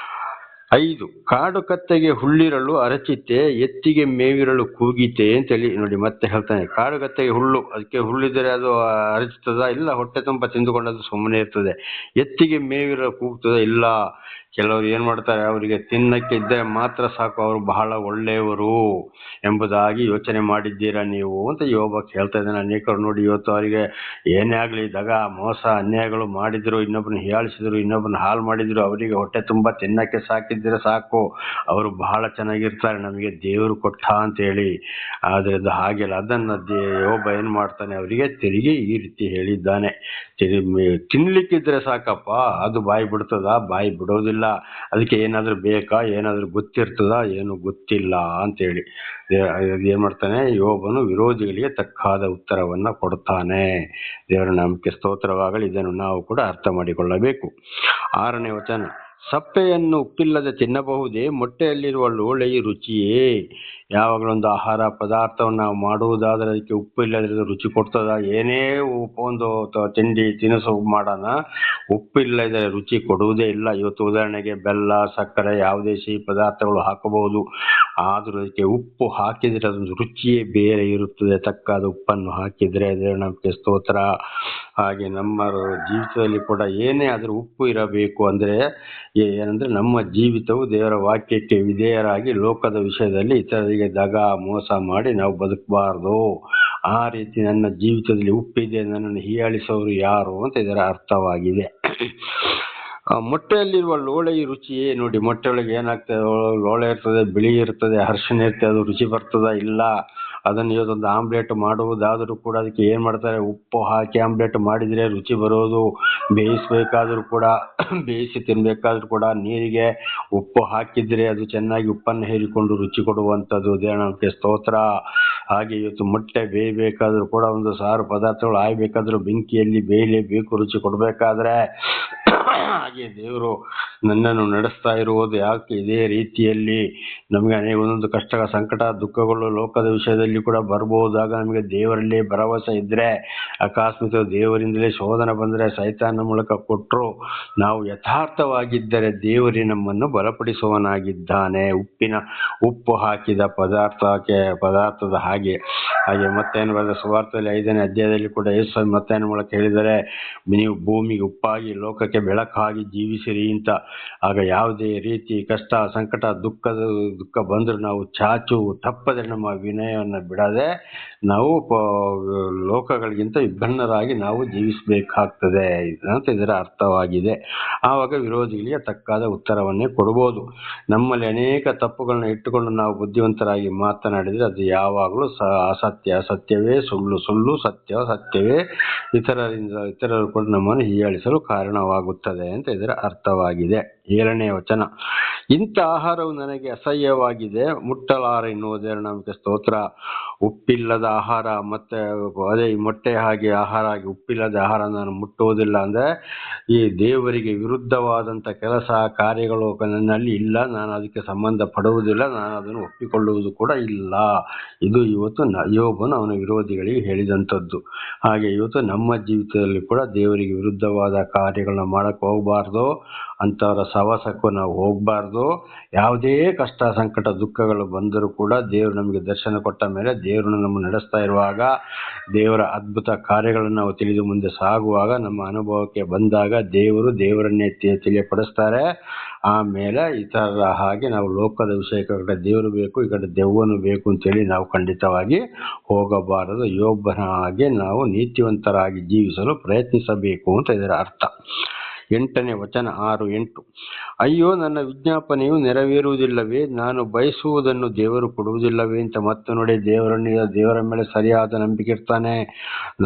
5. ಕಾಡು ಕತ್ತೆಗೆ ಹುಲ್ಲಿರಲು ಅರಚಿತೆ, ಎತ್ತಿಗೆ ಮೇವಿರಲು ಕೂಗಿತೆ ಅಂತೇಳಿ ನೋಡಿ ಮತ್ತೆ ಹೇಳ್ತಾನೆ. ಕಾಡು ಕತ್ತೆಗೆ ಹುಲ್ಲು, ಅದಕ್ಕೆ ಹುಲ್ಲಿದ್ದರೆ ಅದು ಅರಚುತ್ತದ? ಇಲ್ಲ. ಹೊಟ್ಟೆ ತುಂಬ ತಿಂದುಕೊಂಡದ್ದು ಸುಮ್ಮನೆ ಇರ್ತದೆ. ಎತ್ತಿಗೆ ಮೇವಿರಲು ಕೂಗ್ತದ? ಇಲ್ಲ. ಕೆಲವರು ಏನು ಮಾಡ್ತಾರೆ, ಅವರಿಗೆ ತಿನ್ನಕ್ಕೆ ಇದ್ದರೆ ಮಾತ್ರ ಸಾಕು, ಅವರು ಬಹಳ ಒಳ್ಳೆಯವರು ಎಂಬುದಾಗಿ ಯೋಚನೆ ಮಾಡಿದ್ದೀರಾ ನೀವು ಅಂತ ಯೋಬ ಹೇಳ್ತಾ ಇದ್ದಾನೆ. ಅನೇಕರು ನೋಡಿ ಇವತ್ತು ಅವರಿಗೆ ಏನೇ ಆಗಲಿ ದಗ ಮೋಸ ಅನ್ಯಾಯಗಳು ಮಾಡಿದ್ರು, ಇನ್ನೊಬ್ಬನ ಹೀಯಾಳಿಸಿದ್ರು, ಇನ್ನೊಬ್ಬನ ಹಾಳು ಮಾಡಿದ್ರು, ಅವರಿಗೆ ಹೊಟ್ಟೆ ತುಂಬ ತಿನ್ನಕ್ಕೆ ಸಾಕಿದ್ರೆ ಸಾಕು, ಅವರು ಬಹಳ ಚೆನ್ನಾಗಿರ್ತಾರೆ, ನಮಗೆ ದೇವರು ಕೊಟ್ಟ ಅಂತೇಳಿ. ಆದರೆ ಅದು ಹಾಗೆಲ್ಲ. ಅದನ್ನು ಯೋಬ ಏನು ಮಾಡ್ತಾನೆ, ಅವರಿಗೆ ತಿರುಗಿ ಈ ರೀತಿ ಹೇಳಿದ್ದಾನೆ, ತಿನ್ಲಿಕ್ಕಿದ್ರೆ ಸಾಕಪ್ಪ, ಅದು ಬಾಯಿ ಬಿಡ್ತದ? ಬಾಯಿ ಬಿಡೋದಿಲ್ಲ. ಅದಕ್ಕೆ ಏನಾದರೂ ಬೇಕಾ? ಏನಾದರೂ ಗೊತ್ತಿರ್ತದ? ಏನು ಗೊತ್ತಿಲ್ಲ ಅಂತೇಳಿ ಏನ್ ಮಾಡ್ತಾನೆ ಯೋಬನು ವಿರೋಧಿಗಳಿಗೆ ತಕ್ಕಾದ ಉತ್ತರವನ್ನ ಕೊಡ್ತಾನೆ. ದೇವರ ನಾಮಕ್ಕೆ ಸ್ತೋತ್ರವಾಗಲಿ. ಇದನ್ನು ನಾವು ಕೂಡ ಅರ್ಥ ಮಾಡಿಕೊಳ್ಳಬೇಕು. 6ನೇ ವಚನ, ಸಪ್ಪೆಯನ್ನು ಉಪ್ಪಿಲ್ಲದೆ ತಿನ್ನಬಹುದೇ? ಮೊಟ್ಟೆಯಲ್ಲಿರುವ ಲೋಳೆಯ ರುಚಿಯೇ? ಯಾವಾಗಲೊಂದು ಆಹಾರ ಪದಾರ್ಥವನ್ನು ನಾವು ಮಾಡುವುದಾದರೆ ಅದಕ್ಕೆ ಉಪ್ಪು ಇಲ್ಲದ್ರೆ ರುಚಿ ಕೊಡ್ತದ? ಏನೇ ಒಂದು ತಿಂಡಿ ತಿನಿಸು ಮಾಡೋಣ, ಉಪ್ಪು ಇಲ್ಲದೆ ರುಚಿ ಕೊಡುವುದೇ ಇಲ್ಲ. ಇವತ್ತು ಉದಾಹರಣೆಗೆ ಬೆಲ್ಲ, ಸಕ್ಕರೆ, ಯಾವುದೇ ಸಿಹಿ ಪದಾರ್ಥಗಳು ಹಾಕಬಹುದು, ಆದರೂ ಅದಕ್ಕೆ ಉಪ್ಪು ಹಾಕಿದರೆ ಅದೊಂದು ರುಚಿಯೇ ಬೇರೆ ಇರುತ್ತದೆ, ತಕ್ಕಾದ ಉಪ್ಪನ್ನು ಹಾಕಿದರೆ. ದೇವರ ನಾಮಕ್ಕೆ ಸ್ತೋತ್ರ. ಹಾಗೆ ನಮ್ಮ ಜೀವಿತದಲ್ಲಿ ಕೂಡ ಏನೇ ಆದರೂ ಉಪ್ಪು ಇರಬೇಕು. ಅಂದರೆ ಏನಂದ್ರೆ ನಮ್ಮ ಜೀವಿತವು ದೇವರ ವಾಕ್ಯಕ್ಕೆ ವಿಧೇಯರಾಗಿ ಲೋಕದ ವಿಷಯದಲ್ಲಿ ಇತರರಿಗೆ ದಗ ಮೋಸ ಮಾಡಿ ನಾವು ಬದುಕಬಾರ್ದು. ಆ ರೀತಿ ನನ್ನ ಜೀವಿತದಲ್ಲಿ ಉಪ್ಪಿದೆ, ನನ್ನನ್ನು ಹೀಯಾಳಿಸೋರು ಯಾರು ಅಂತ ಇದರ ಅರ್ಥವಾಗಿದೆ. ಮೊಟ್ಟೆಯಲ್ಲಿರುವ ಲೋಳೆಯ ರುಚಿಯೇ? ನೋಡಿ, ಮೊಟ್ಟೆ ಒಳಗೆ ಏನಾಗ್ತದೆ, ಲೋಳೆ ಇರ್ತದೆ, ಬಿಳಿ ಇರ್ತದೆ, ಅರಿಶಿಣ ಇರ್ತದೆ, ಅದು ರುಚಿ ಬರ್ತದ? ಇಲ್ಲ. ಅದನ್ನು ಇವತ್ತೊಂದು ಆಮ್ಲೆಟ್ ಮಾಡುವುದಾದರೂ ಕೂಡ ಅದಕ್ಕೆ ಏನು ಮಾಡ್ತಾರೆ, ಉಪ್ಪು ಹಾಕಿ ಆಮ್ಲೆಟ್ ಮಾಡಿದರೆ ರುಚಿ ಬರೋದು. ಬೇಯಿಸಬೇಕಾದ್ರೂ ಕೂಡ, ಬೇಯಿಸಿ ತಿನ್ನಬೇಕಾದ್ರೂ ಕೂಡ ನೀರಿಗೆ ಉಪ್ಪು ಹಾಕಿದರೆ ಅದು ಚೆನ್ನಾಗಿ ಉಪ್ಪನ್ನು ಹೀರಿಕೊಂಡು ರುಚಿ ಕೊಡುವಂಥದ್ದು. ದೇವರ ಸ್ತೋತ್ರ. ಹಾಗೆ ಇವತ್ತು ಮೊಟ್ಟೆ ಬೇಯಬೇಕಾದ್ರೂ ಕೂಡ, ಒಂದು ಸಾರು ಪದಾರ್ಥಗಳು ಆಯ್ಬೇಕಾದ್ರೂ ಬೆಂಕಿಯಲ್ಲಿ ಬೇಯಲೇಬೇಕು ರುಚಿ ಕೊಡಬೇಕಾದ್ರೆ. ಹಾಗೆ ದೇವರು ನನ್ನನ್ನು ನಡೆಸ್ತಾ ಇರುವುದು ಯಾಕೆ ಇದೇ ರೀತಿಯಲ್ಲಿ? ನಮಗೆ ಅನೇಕ ಒಂದೊಂದು ಕಷ್ಟ, ಸಂಕಟ, ದುಃಖಗಳು ಲೋಕದ ವಿಷಯದಲ್ಲಿ ಕೂಡ ಬರ್ಬೋದಾಗ ನಮಗೆ ದೇವರಲ್ಲೇ ಭರವಸೆ ಇದ್ದರೆ, ಅಕಸ್ಮಾತ್ ದೇವರಿಂದಲೇ ಶೋಧನೆ ಬಂದರೆ, ಸೈತಾನ ಮೂಲಕ ಕೊಟ್ಟರು, ನಾವು ಯಥಾರ್ಥವಾಗಿದ್ದರೆ ದೇವರೇ ನಮ್ಮನ್ನು ಬಲಪಡಿಸುವನಾಗಿದ್ದಾನೆ. ಉಪ್ಪು ಹಾಕಿದ ಪದಾರ್ಥದ ಹಾಗೆ ಮತ್ತೇನು ಬರೆದ ಸುವಾರ್ತೆಯಲ್ಲಿ 5ನೇ ಅಧ್ಯಾಯದಲ್ಲಿ ಕೂಡ ಯೇಸು ಮತ್ತೇನು ಮೂಲಕ ಹೇಳಿದರೆ, ನೀವು ಭೂಮಿಗೆ ಉಪ್ಪಾಗಿ ಲೋಕಕ್ಕೆ ಬೆಳಕಾಗಿ ಜೀವಿಸಿರಿ ಅಂತ. ಆಗ ಯಾವುದೇ ರೀತಿ ಕಷ್ಟ, ಸಂಕಟ, ದುಃಖ ಬಂದರೂ ನಾವು ತಪ್ಪದೆ ನಮ್ಮ ವಿನಯವನ್ನು ಬಿಡದೆ ನಾವು ಲೋಕಗಳಿಗಿಂತ ವಿಭಿನ್ನರಾಗಿ ನಾವು ಜೀವಿಸಬೇಕಾಗ್ತದೆ ಅಂತ ಇದರ ಅರ್ಥವಾಗಿದೆ. ಆವಾಗ ವಿರೋಧಿಗಳಿಗೆ ತಕ್ಕಾದ ಉತ್ತರವನ್ನೇ ಕೊಡ್ಬೋದು. ನಮ್ಮಲ್ಲಿ ಅನೇಕ ತಪ್ಪುಗಳನ್ನ ಇಟ್ಟುಕೊಂಡು ನಾವು ಬುದ್ಧಿವಂತರಾಗಿ ಮಾತನಾಡಿದರೆ ಅದು ಯಾವಾಗಲೂ ಅಸತ್ಯವೇ, ಸುಳ್ಳು ಸತ್ಯವೇ ಇತರರು ಕೂಡ ನಮ್ಮನ್ನು ಹೀಯಾಳಿಸಲು ಕಾರಣವಾಗುತ್ತದೆ ಅಂತ ಇದರ ಅರ್ಥವಾಗಿದೆ. 7ನೇ ವಚನ, ಇಂಥ ಆಹಾರವು ನನಗೆ ಅಸಹ್ಯವಾಗಿದೆ, ಮುಟ್ಟಲಾರ ಎನ್ನುವುದೇ ನಮಗೆ ಸ್ತೋತ್ರ. ಉಪ್ಪಿಲ್ಲದ ಆಹಾರ, ಮತ್ತೆ ಅದೇ ಮೊಟ್ಟೆ ಹಾಗೆ ಆಹಾರ ಆಗಿ ಉಪ್ಪಿಲ್ಲದ ಆಹಾರ ನಾನು ಮುಟ್ಟುವುದಿಲ್ಲ. ಅಂದರೆ ಈ ದೇವರಿಗೆ ವಿರುದ್ಧವಾದಂಥ ಕೆಲಸ ಕಾರ್ಯಗಳು ನನ್ನಲ್ಲಿ ಇಲ್ಲ, ನಾನು ಅದಕ್ಕೆ ಸಂಬಂಧ ಪಡುವುದಿಲ್ಲ, ನಾನು ಅದನ್ನು ಒಪ್ಪಿಕೊಳ್ಳುವುದು ಕೂಡ ಇಲ್ಲ. ಇದು ಇವತ್ತು ಯೋಬನು ಅವನ ವಿರೋಧಿಗಳಿಗೆ ಹೇಳಿದಂಥದ್ದು. ಹಾಗೆ ಇವತ್ತು ನಮ್ಮ ಜೀವಿತದಲ್ಲಿ ಕೂಡ ದೇವರಿಗೆ ವಿರುದ್ಧವಾದ ಕಾರ್ಯಗಳನ್ನ ಮಾಡಕ್ಕೆ ಹೋಗಬಾರ್ದು, ಅಂಥವರ ಸಹವಾಸಕ್ಕೂ ನಾವು ಹೋಗಬಾರ್ದು. ಯಾವುದೇ ಕಷ್ಟ, ಸಂಕಟ, ದುಃಖಗಳು ಬಂದರೂ ಕೂಡ ದೇವರು ನಮಗೆ ದರ್ಶನ ಕೊಟ್ಟ ಮೇಲೆ, ದೇವರು ನಮ್ಮ ನಡೆಸ್ತಾ ಇರುವಾಗ, ದೇವರ ಅದ್ಭುತ ಕಾರ್ಯಗಳನ್ನು ನಾವು ತಿಳಿದು ಮುಂದೆ ಸಾಗುವಾಗ, ನಮ್ಮ ಅನುಭವಕ್ಕೆ ಬಂದಾಗ ದೇವರನ್ನೇ ತಿಳಿಯಪಡಿಸ್ತಾರೆ. ಆಮೇಲೆ ಇತರರ ಹಾಗೆ ನಾವು ಲೋಕದ ವಿಷಯಕ್ಕೆ ಕಡೆ ದೇವರು ಬೇಕು, ಈ ಕಡೆ ದೆವ್ವನು ಬೇಕು ಅಂತೇಳಿ ನಾವು ಖಂಡಿತವಾಗಿ ಹೋಗಬಾರದು. ಯೋಬನ ಹಾಗೆ ನಾವು ನೀತಿವಂತರಾಗಿ ಜೀವಿಸಲು ಪ್ರಯತ್ನಿಸಬೇಕು ಅಂತ ಇದರ ಅರ್ಥ. 8ನೇ ವಚನ 6-8. ಅಯ್ಯೋ, ನನ್ನ ವಿಜ್ಞಾಪನೆಯು ನೆರವೇರುವುದಿಲ್ಲವೇ? ನಾನು ಬಯಸುವುದನ್ನು ದೇವರು ಕೊಡುವುದಿಲ್ಲವೇ ಅಂತ ಮತ್ತು ನೋಡಿ, ದೇವರ ಮೇಲೆ ಸರಿಯಾದ ನಂಬಿಕೆ ಇರ್ತಾನೆ.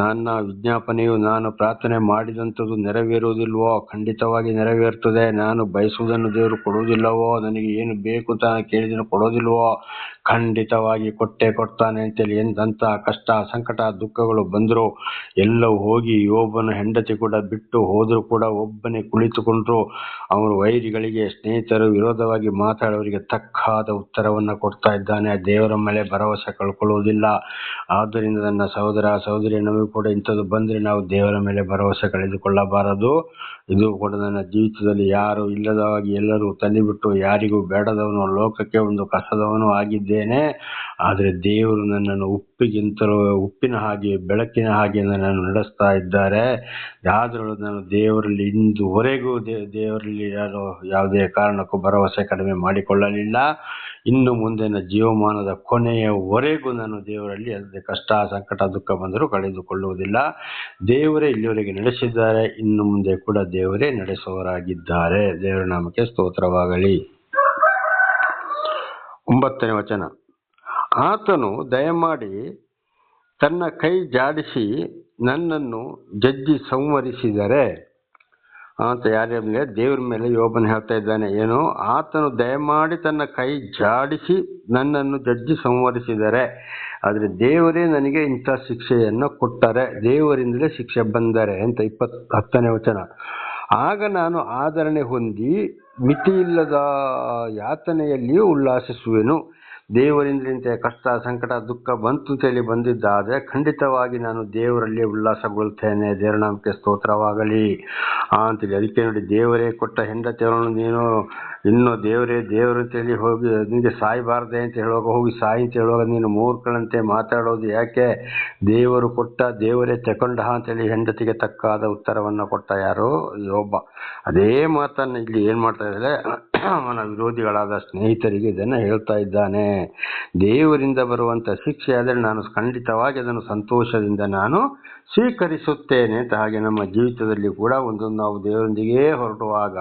ನನ್ನ ವಿಜ್ಞಾಪನೆಯು, ನಾನು ಪ್ರಾರ್ಥನೆ ಮಾಡಿದಂಥದ್ದು ನೆರವೇರುವುದಿಲ್ವೋ? ಖಂಡಿತವಾಗಿ ನೆರವೇರ್ತದೆ. ನಾನು ಬಯಸುವುದನ್ನು ದೇವರು ಕೊಡುವುದಿಲ್ಲವೋ? ನನಗೆ ಏನು ಬೇಕು ಅಂತ ಕೇಳಿದನು ಕೊಡೋದಿಲ್ವೋ? ಖಂಡಿತವಾಗಿ ಕೊಡ್ತಾನೆ ಅಂತೇಳಿ. ಎಂತ ಕಷ್ಟ, ಸಂಕಟ, ದುಃಖಗಳು ಬಂದ್ರು ಎಲ್ಲವೂ ಹೋಗಿ ಯೋಬನ ಹೆಂಡತಿ ಕೂಡ ಬಿಟ್ಟು ಹೋದ್ರು ಕೂಡ ಒಬ್ಬನೇ ಕುಳಿತುಕೊಂಡ್ರು. ಅವನು ವೈರಿಗಳಿಗೆ, ಸ್ನೇಹಿತರು ವಿರೋಧವಾಗಿ ಮಾತಾಡೋರಿಗೆ ತಕ್ಕಾದ ಉತ್ತರವನ್ನ ಕೊಡ್ತಾ ಇದ್ದಾನೆ. ದೇವರ ಮೇಲೆ ಭರವಸೆ ಕಳ್ಕೊಳ್ಳುವುದಿಲ್ಲ. ಆದ್ದರಿಂದ ನನ್ನ ಸಹೋದರ ಸಹೋದರಿ, ನಮಗೂ ಕೂಡ ಇಂಥದ್ದು ಬಂದ್ರೆ ನಾವು ದೇವರ ಮೇಲೆ ಭರವಸೆ ಕಳೆದುಕೊಳ್ಳಬಾರದು. ಇದು ಕೂಡ ನನ್ನ ಜೀವಿತದಲ್ಲಿ ಯಾರು ಇಲ್ಲದವಾಗಿ ಎಲ್ಲರೂ ತಳ್ಳಿಬಿಟ್ಟು ಯಾರಿಗೂ ಬೇಡದವನು, ಲೋಕಕ್ಕೆ ಒಂದು ಕಸದವನು ಆಗಿದ್ದೇನೆ. ಆದರೆ ದೇವರು ನನ್ನನ್ನು ಉಪ್ಪಿನ ಹಾಗೆ, ಬೆಳಕಿನ ಹಾಗೆ ನನ್ನನ್ನು ನಡೆಸ್ತಾ ಇದ್ದಾರೆ. ಯಾವ್ದ್ರಲ್ಲೂ ನಾನು ದೇವರಲ್ಲಿ ಇಂದುವರೆಗೂ ದೇವರಲ್ಲಿ ಯಾವುದೇ ಕಾರಣಕ್ಕೂ ಭರವಸೆ ಕಡಿಮೆ ಮಾಡಿಕೊಳ್ಳಲಿಲ್ಲ. ಇನ್ನು ಮುಂದಿನ ಜೀವಮಾನದ ಕೊನೆಯವರೆಗೂ ನಾನು ದೇವರಲ್ಲಿ ಯಾವುದೇ ಕಷ್ಟ, ಸಂಕಟ, ದುಃಖ ಬಂದರೂ ಕಳೆದುಕೊಳ್ಳುವುದಿಲ್ಲ. ದೇವರೇ ಇಲ್ಲಿವರೆಗೆ ನಡೆಸಿದ್ದಾರೆ, ಇನ್ನು ಮುಂದೆ ಕೂಡ ದೇವರೇ ನಡೆಸುವವರಾಗಿದ್ದಾರೆ. ದೇವರ ನಾಮಕ್ಕೆ ಸ್ತೋತ್ರವಾಗಲಿ. 9ನೇ ವಚನ. ಆತನು ದಯಮಾಡಿ ತನ್ನ ಕೈ ಜಾಡಿಸಿ ನನ್ನನ್ನು ಜಜ್ಜಿ ಸಂಹರಿಸಿದರೆ ಅಂತ ಯಾರ್ಯಾರ ಮೇಲೆ? ದೇವ್ರ ಮೇಲೆ ಯೋಬನ ಹೇಳ್ತಾ ಇದ್ದಾನೆ. ಏನು? ಆತನು ದಯಮಾಡಿ ತನ್ನ ಕೈ ಜಾಡಿಸಿ ನನ್ನನ್ನು ಜಜ್ಜಿ ಸಂಹರಿಸಿದರೆ, ಆದರೆ ದೇವರೇ ನನಗೆ ಇಂಥ ಶಿಕ್ಷೆಯನ್ನು ಕೊಟ್ಟರೆ, ದೇವರಿಂದಲೇ ಶಿಕ್ಷೆ ಬಂದರೆ ಅಂತ 10ನೇ ವಚನ. ಆಗ ನಾನು ಆದರಣೆ ಹೊಂದಿ ಮಿತಿಯಿಲ್ಲದ ಯಾತನೆಯಲ್ಲಿಯೂ ಉಲ್ಲಾಸಿಸುವೆನು. ದೇವರಿಂದ ಕಷ್ಟ, ಸಂಕಟ, ದುಃಖ ಬಂತು ಅಂತೇಳಿ ಬಂದಿದ್ದಾದರೆ ಖಂಡಿತವಾಗಿ ನಾನು ದೇವರಲ್ಲಿ ಉಲ್ಲಾಸಗೊಳ್ತೇನೆ. ದೇವರ ನಾಮಕ್ಕೆ ಸ್ತೋತ್ರವಾಗಲಿ ಅಂತೇಳಿ. ಅದಕ್ಕೆ ನೋಡಿ, ದೇವರೇ ಕೊಟ್ಟ ಹೆಂಡತಿಯವರನ್ನು ನೀನು ಇನ್ನು ದೇವರು ಅಂತೇಳಿ ಹೋಗಿ ನಿನಗೆ ಸಾಯಬಾರ್ದೆ ಅಂತ ಹೇಳುವಾಗ ಹೋಗಿ ಸಾಯಿ ಅಂತ ಹೇಳುವಾಗ ನೀನು ಮೂರ್ಖನಂತೆ ಮಾತಾಡೋದು ಯಾಕೆ? ದೇವರು ಕೊಟ್ಟ, ದೇವರೇ ತಕೊಂಡ ಅಂತೇಳಿ ಹೆಂಡತಿಗೆ ತಕ್ಕಾದ ಉತ್ತರವನ್ನು ಕೊಟ್ಟ ಯಾರು? ಯೋಬ. ಅದೇ ಮಾತನ್ನು ಇಲ್ಲಿ ಏನ್ ಮಾಡ್ತಾ ಇದ್ದಾರೆ? ಅವನ ವಿರೋಧಿಗಳಾದ ಸ್ನೇಹಿತರಿಗೆ ಇದನ್ನು ಹೇಳ್ತಾ ಇದ್ದಾನೆ. ದೇವರಿಂದ ಬರುವಂತ ಶಿಕ್ಷೆ ಆದರೆ ನಾನು ಖಂಡಿತವಾಗಿ ಅದನ್ನು ಸಂತೋಷದಿಂದ ನಾನು ಸ್ವೀಕರಿಸುತ್ತೇನೆ ಅಂತ. ಹಾಗೆ ನಮ್ಮ ಜೀವಿತದಲ್ಲಿ ಕೂಡ ನಾವು ದೇವರೊಂದಿಗೆ ಹೊರಡುವಾಗ,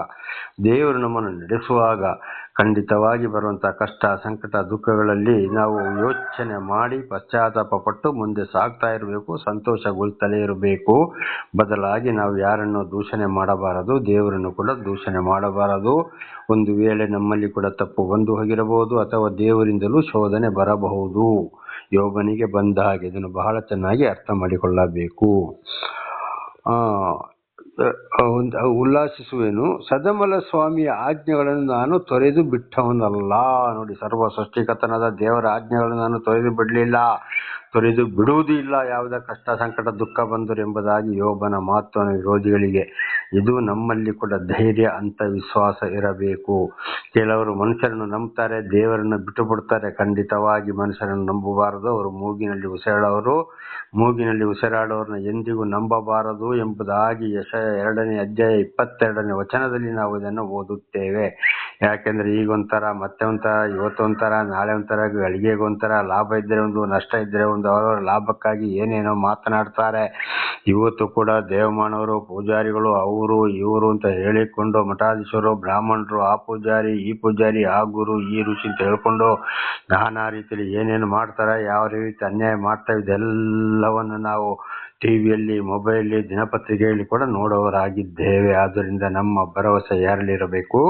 ದೇವರು ನಮ್ಮನ್ನು ನಡೆಸುವಾಗ ಖಂಡಿತವಾಗಿ ಬರುವಂತಹ ಕಷ್ಟ, ಸಂಕಟ, ದುಃಖಗಳಲ್ಲಿ ನಾವು ಯೋಚನೆ ಮಾಡಿ ಪಶ್ಚಾತ್ತಾಪ ಪಟ್ಟು ಮುಂದೆ ಸಾಗ್ತಾ ಇರಬೇಕು, ಸಂತೋಷಗೊಳ್ತಲೇ ಇರಬೇಕು. ಬದಲಾಗಿ ನಾವು ಯಾರನ್ನು ದೂಷಣೆ ಮಾಡಬಾರದು, ದೇವರನ್ನು ಕೂಡ ದೂಷಣೆ ಮಾಡಬಾರದು. ಒಂದು ವೇಳೆ ನಮ್ಮಲ್ಲಿ ಕೂಡ ತಪ್ಪು ಬಂದು ಹೋಗಿರಬಹುದು ಅಥವಾ ದೇವರಿಂದಲೂ ಶೋಧನೆ ಬರಬಹುದು. ಯೋಬನಿಗೆ ಬಂದ ಹಾಗೆ ಇದನ್ನು ಬಹಳ ಚೆನ್ನಾಗಿ ಅರ್ಥ ಮಾಡಿಕೊಳ್ಳಬೇಕು. ಉಲ್ಲಾಸಿಸುವೆನು. ಸದಮಲ ಸ್ವಾಮಿಯ ಆಜ್ಞೆಗಳನ್ನು ನಾನು ತೊರೆದು ಬಿಟ್ಟವನಲ್ಲ. ನೋಡಿ, ಸರ್ವ ಸೃಷ್ಟಿಕರ್ತನಾದ ದೇವರ ಆಜ್ಞೆಗಳನ್ನು ನಾನು ತೊರೆದು ಬಿಡಲಿಲ್ಲ, ತೊರೆದು ಬಿಡುವುದೂ ಇಲ್ಲ ಯಾವುದೇ ಕಷ್ಟ, ಸಂಕಟ, ದುಃಖ ಬಂದರು ಎಂಬುದಾಗಿ ಯೋಬನ ಮಾತು ವಿರೋಧಿಗಳಿಗೆ. ಇದು ನಮ್ಮಲ್ಲಿ ಕೂಡ ಧೈರ್ಯ ಅಂತ ವಿಶ್ವಾಸ ಇರಬೇಕು. ಕೆಲವರು ಮನುಷ್ಯರನ್ನು ನಂಬ್ತಾರೆ, ದೇವರನ್ನು ಬಿಟ್ಟು ಬಿಡ್ತಾರೆ. ಖಂಡಿತವಾಗಿ ಮನುಷ್ಯರನ್ನು ನಂಬಬಾರದು. ಅವರು ಮೂಗಿನಲ್ಲಿ ಉಸಿರಾಡೋರನ್ನ ಎಂದಿಗೂ ನಂಬಬಾರದು ಎಂಬುದಾಗಿ ಯೆಶಾಯ 2ನೇ ಅಧ್ಯಾಯ 22ನೇ ವಚನದಲ್ಲಿ ನಾವು ಇದನ್ನು ಓದುತ್ತೇವೆ. ಯಾಕೆಂದ್ರೆ ಈಗ ಒಂಥರ, ಮತ್ತೆ ಒಂಥರ, ಇವತ್ತು ಒಂಥರ, ನಾಳೆ ಒಂಥರ, ಗಳಿಗೆಗೆ ಒಂಥರ, ಲಾಭ ಇದ್ರೆ ಒಂದು, ನಷ್ಟ ಇದ್ರೆ ಒಂದು, ಅವರವರ ಲಾಭಕ್ಕಾಗಿ ಏನೇನೋ ಮಾತನಾಡ್ತಾರೆ. ಇವತ್ತು ಕೂಡ ದೇವಮಾನವರು, ಪೂಜಾರಿಗಳು, ಅವರು ಇವರು ಅಂತ ಹೇಳಿಕೊಂಡು, ಮಠಾಧೀಶರು, ಬ್ರಾಹ್ಮಣರು, ಆ ಪೂಜಾರಿ, ಈ ಪೂಜಾರಿ, ಆ ಗುರು, ಈ ಋಷಿ ಅಂತ ಹೇಳ್ಕೊಂಡು ನಾನಾ ರೀತಿಯಲ್ಲಿ ಏನೇನು ಮಾಡ್ತಾರೆ, ಯಾವ ರೀತಿ ಅನ್ಯಾಯ ಮಾಡ್ತಾ ಇದೆಲ್ಲವನ್ನು ನಾವು ಟಿವಿಯಲ್ಲಿ, ಮೊಬೈಲ್, ದಿನಪತ್ರಿಕೆಯಲ್ಲಿ ಕೂಡ ನೋಡೋರಾಗಿದ್ದೇವೆ. ಆದ್ದರಿಂದ ನಮ್ಮ ಭರವಸೆ ಯಾರಲ್ಲಿರಬೇಕು?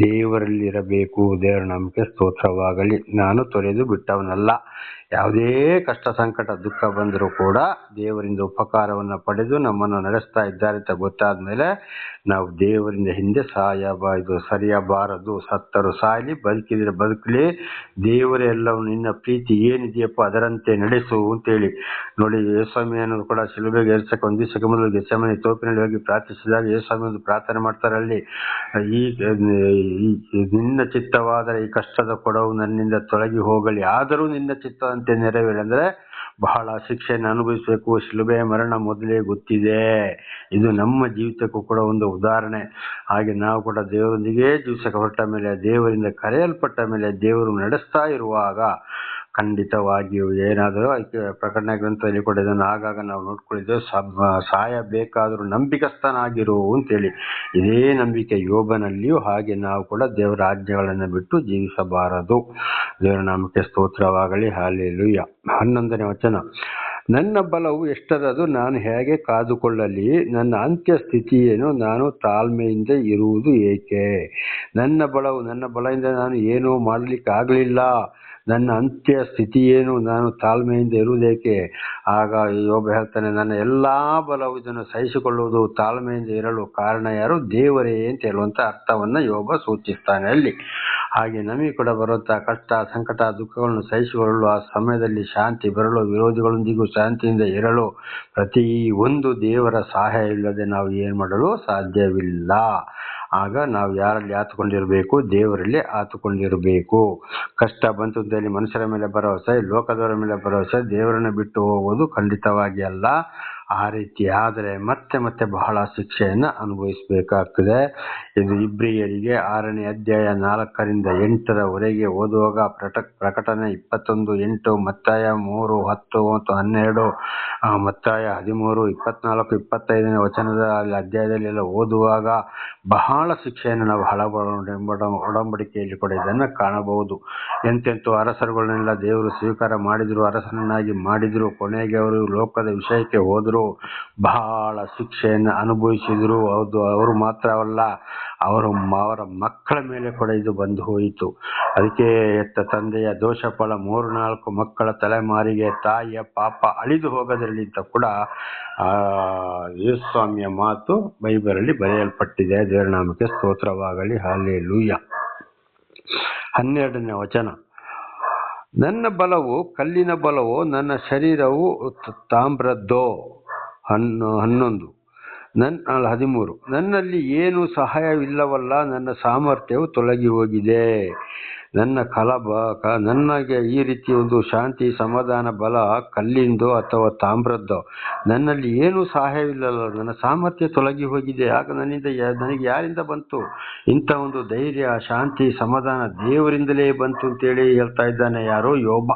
ದೇವರಲ್ಲಿರಬೇಕು. ದೇವರ ನಾಮಕ್ಕೆ ಸ್ತೋತ್ರವಾಗಲಿ. ನಾನು ತೊರೆದು ಬಿಟ್ಟವನಲ್ಲ. ಯಾವುದೇ ಕಷ್ಟ, ಸಂಕಟ, ದುಃಖ ಬಂದರೂ ಕೂಡ ದೇವರಿಂದ ಉಪಕಾರವನ್ನು ಪಡೆದು ನಮ್ಮನ್ನು ನಡೆಸ್ತಾ ಇದ್ದಾರೆ ಅಂತ ಗೊತ್ತಾದ ಮೇಲೆ ನಾವು ದೇವರಿಂದ ಹಿಂದೆ ಸರಿಯಬಾರದು. ಸತ್ತರು ಸಾಯಲಿ, ಬದುಕಿದ್ರೆ ಬದುಕಲಿ, ದೇವರೇ ಎಲ್ಲವೂ ನಿನ್ನ ಪ್ರೀತಿ ಏನಿದೆಯಪ್ಪ ಅದರಂತೆ ನಡೆಸು ಅಂತೇಳಿ. ನೋಡಿ, ಯೇಸ್ವಾಮಿ ಅನ್ನೋದು ಕೂಡ ಶಿಲುಬೆಗೆ ಏರ್ಸಕ್ಕೆ ಒಂದು ದಿವಸಕ್ಕೆ ಮೊದಲು ಗೆತ್ಸೆಮನೆ ತೋಪಿನಲ್ಲಿ ಹೋಗಿ ಪ್ರಾರ್ಥಿಸಿದಾಗ ಯೇಸ್ವಾಮಿ ಒಂದು ಪ್ರಾರ್ಥನೆ ಮಾಡ್ತಾರೆ. ಅಲ್ಲಿ ನಿನ್ನ ಚಿತ್ತವಾದರೆ ಈ ಕಷ್ಟದ ಕೊಡವು ನನ್ನಿಂದ ತೊಲಗಿ ಹೋಗಲಿ, ಆದರೂ ನಿನ್ನ ಚಿತ್ತದಂತೆ ನೆರವೇರಿ. ಅಂದ್ರೆ ಬಹಳ ಶಿಕ್ಷೆಯನ್ನು ಅನುಭವಿಸಬೇಕು, ಶಿಲುಬೆಯ ಮರಣ ಮೊದಲೇ ಗೊತ್ತಿದೆ. ಇದು ನಮ್ಮ ಜೀವಿತಕ್ಕೂ ಕೂಡ ಒಂದು ಉದಾಹರಣೆ. ಹಾಗೆ ನಾವು ಕೂಡ ದೇವರೊಂದಿಗೆ ಜೀವಿಸಕ್ಕೆ ಹೊರಟ ಮೇಲೆ, ದೇವರಿಂದ ಕರೆಯಲ್ಪಟ್ಟ ಮೇಲೆ, ದೇವರು ನಡೆಸ್ತಾ ಇರುವಾಗ ಖಂಡಿತವಾಗಿಯೂ ಏನಾದರೂ ಅದಕ್ಕೆ ಪ್ರಕಟಣೆ ಗ್ರಂಥದಲ್ಲಿ ಕೂಡ ಇದನ್ನು ಆಗಾಗ ನಾವು ನೋಡ್ಕೊಂಡಿದ್ದೇವೆ. ಸಾಯಬೇಕಾದರೂ ನಂಬಿಕಸ್ಥನಾಗಿರು ಅಂತೇಳಿ. ಇದೇ ನಂಬಿಕೆ ಯೋಬನಲ್ಲಿಯೂ. ಹಾಗೆ ನಾವು ಕೂಡ ದೇವರ ಆಜ್ಞೆಗಳನ್ನು ಬಿಟ್ಟು ಜೀವಿಸಬಾರದು. ದೇವರ ನಾಮಕ್ಕೆ ಸ್ತೋತ್ರವಾಗಲಿ. ಹಲ್ಲೆಲೂಯಾ. 11ನೇ ವಚನ. ನನ್ನ ಬಲವು ಎಷ್ಟರದು, ನಾನು ಹೇಗೆ ಕಾದುಕೊಳ್ಳಲಿ? ನನ್ನ ಅಂತ್ಯ ಸ್ಥಿತಿಯೇನು, ನಾನು ತಾಳ್ಮೆಯಿಂದ ಇರುವುದು ಏಕೆ? ನನ್ನ ಬಲದಿಂದ ನಾನು ಏನೂ ಮಾಡಲಿಕ್ಕಾಗಲಿಲ್ಲ. ನನ್ನ ಅಂತ್ಯ ಸ್ಥಿತಿಯೇನು, ನಾನು ತಾಳ್ಮೆಯಿಂದ ಇರುವುದೇಕೆ? ಆಗ ಯೋಬ ಹೇಳ್ತಾನೆ, ನನ್ನ ಎಲ್ಲಾ ಬಲವು ಇದನ್ನು ಸಹಿಸಿಕೊಳ್ಳುವುದು, ತಾಳ್ಮೆಯಿಂದ ಇರಲು ಕಾರಣ ಯಾರು? ದೇವರೇ ಅಂತ ಹೇಳುವಂತ ಅರ್ಥವನ್ನ ಯೋಬ ಸೂಚಿಸ್ತಾನೆ ಅಲ್ಲಿ. ಹಾಗೆ ನಮಗೆ ಕೂಡ ಬರುವಂತಹ ಕಷ್ಟ, ಸಂಕಟ, ದುಃಖಗಳನ್ನು ಸಹಿಸಿಕೊಳ್ಳಲು, ಆ ಸಮಯದಲ್ಲಿ ಶಾಂತಿ ಬರಲು, ವಿರೋಧಿಗಳೊಂದಿಗೂ ಶಾಂತಿಯಿಂದ ಇರಲು ಪ್ರತಿ ಒಂದು ದೇವರ ಸಹಾಯ ಇಲ್ಲದೆ ನಾವು ಏನು ಮಾಡಲು ಸಾಧ್ಯವಿಲ್ಲ. ಆಗ ನಾವು ಯಾರಲ್ಲಿ ಆತುಕೊಂಡಿರಬೇಕು? ದೇವರಲ್ಲಿ ಆತುಕೊಂಡಿರಬೇಕು. ಕಷ್ಟ ಬಂತು ಅಂತೇಳಿ ಮನುಷ್ಯರ ಮೇಲೆ ಭರವಸೆ, ಲೋಕದವರ ಮೇಲೆ ಭರವಸೆ, ದೇವರನ್ನು ಬಿಟ್ಟು ಹೋಗುವುದು ಖಂಡಿತವಾಗಿ ಅಲ್ಲ. ಆ ರೀತಿ ಆದರೆ ಮತ್ತೆ ಮತ್ತೆ ಬಹಳ ಶಿಕ್ಷೆಯನ್ನು ಅನುಭವಿಸಬೇಕಾಗ್ತದೆ. ಇದು ಇಬ್ರಿಯರಿಗೆ 6ನೇ ಅಧ್ಯಾಯ 4ರಿಂದ 8ರವರೆಗೆ ಓದುವಾಗ ಪ್ರಕಟಣೆ 21:8, ಮತ್ತಾಯ 3:10 ಮತ್ತು 12, ಮತ್ತಾಯ 13, 24, 25ನೇ ವಚನದ ಅಧ್ಯಾಯದಲ್ಲಿ ಓದುವಾಗ ಬಹಳ ಶಿಕ್ಷೆಯನ್ನು ನಾವು ಒಡಂಬಡಿಕೆಯಲ್ಲಿ ಕೂಡ ಇದನ್ನು ಕಾಣಬಹುದು. ಎಂತೆಂತೂ ಅರಸರುಗಳನ್ನೆಲ್ಲ ದೇವರು ಸ್ವೀಕಾರ ಮಾಡಿದ್ರು, ಅರಸನನ್ನಾಗಿ ಮಾಡಿದ್ರು. ಕೊನೆಗೆ ಅವರು ಲೋಕದ ವಿಷಯಕ್ಕೆ ಹೋದರು, ಬಹಳ ಶಿಕ್ಷೆಯನ್ನು ಅನುಭವಿಸಿದ್ರು. ಹೌದು, ಅವರು ಮಾತ್ರವಲ್ಲ, ಅವರ ಮಕ್ಕಳ ಮೇಲೆ ಕೂಡ ಇದು ಬಂದು ಹೋಯಿತು. ಅದಕ್ಕೆ ಹೆತ್ತ ತಂದೆಯ ದೋಷ ಫಲ 3-4 ಮಕ್ಕಳ ತಲೆಮಾರಿಗೆ ತಾಯಿಯ ಪಾಪ ಅಳಿದು ಹೋಗದಿರಲಿ ಅಂತ ಕೂಡ ಯೇಸುಸ್ವಾಮಿಯ ಮಾತು ಬೈಬಲಲ್ಲಿ ಬರೆಯಲ್ಪಟ್ಟಿದೆ. ದೇವರ ನಾಮಕ್ಕೆ ಸ್ತೋತ್ರವಾಗಲಿ. ಹಲ್ಲೆಲೂಯಾ. 12ನೇ ವಚನ. ನನ್ನ ಬಲವು ಕಲ್ಲಿನ ಬಲವೋ, ನನ್ನ ಶರೀರವು ತಾಮ್ರದ್ದೋ? 11. 13. ನನ್ನಲ್ಲಿ ಏನು ಸಹಾಯವಿಲ್ಲವಲ್ಲ, ನನ್ನ ಸಾಮರ್ಥ್ಯವು ತೊಲಗಿ ಹೋಗಿದೆ. ನನಗೆ ಈ ರೀತಿ ಒಂದು ಶಾಂತಿ, ಸಮಾಧಾನ, ಬಲ ಕಲ್ಲಿಂದೋ ಅಥವಾ ತಾಮ್ರದ್ದೋ? ನನ್ನಲ್ಲಿ ಏನೂ ಸಹಾಯವಿಲ್ಲವಲ್ಲ, ನನ್ನ ಸಾಮರ್ಥ್ಯ ತೊಲಗಿ ಹೋಗಿದೆ. ಆಗ ನನಗೆ ಯಾರಿಂದ ಬಂತು ಇಂಥ ಒಂದು ಧೈರ್ಯ, ಶಾಂತಿ, ಸಮಾಧಾನ? ದೇವರಿಂದಲೇ ಬಂತು ಅಂತೇಳಿ ಹೇಳ್ತಾ ಇದ್ದಾನೆ ಯಾರು? ಯೋಬ.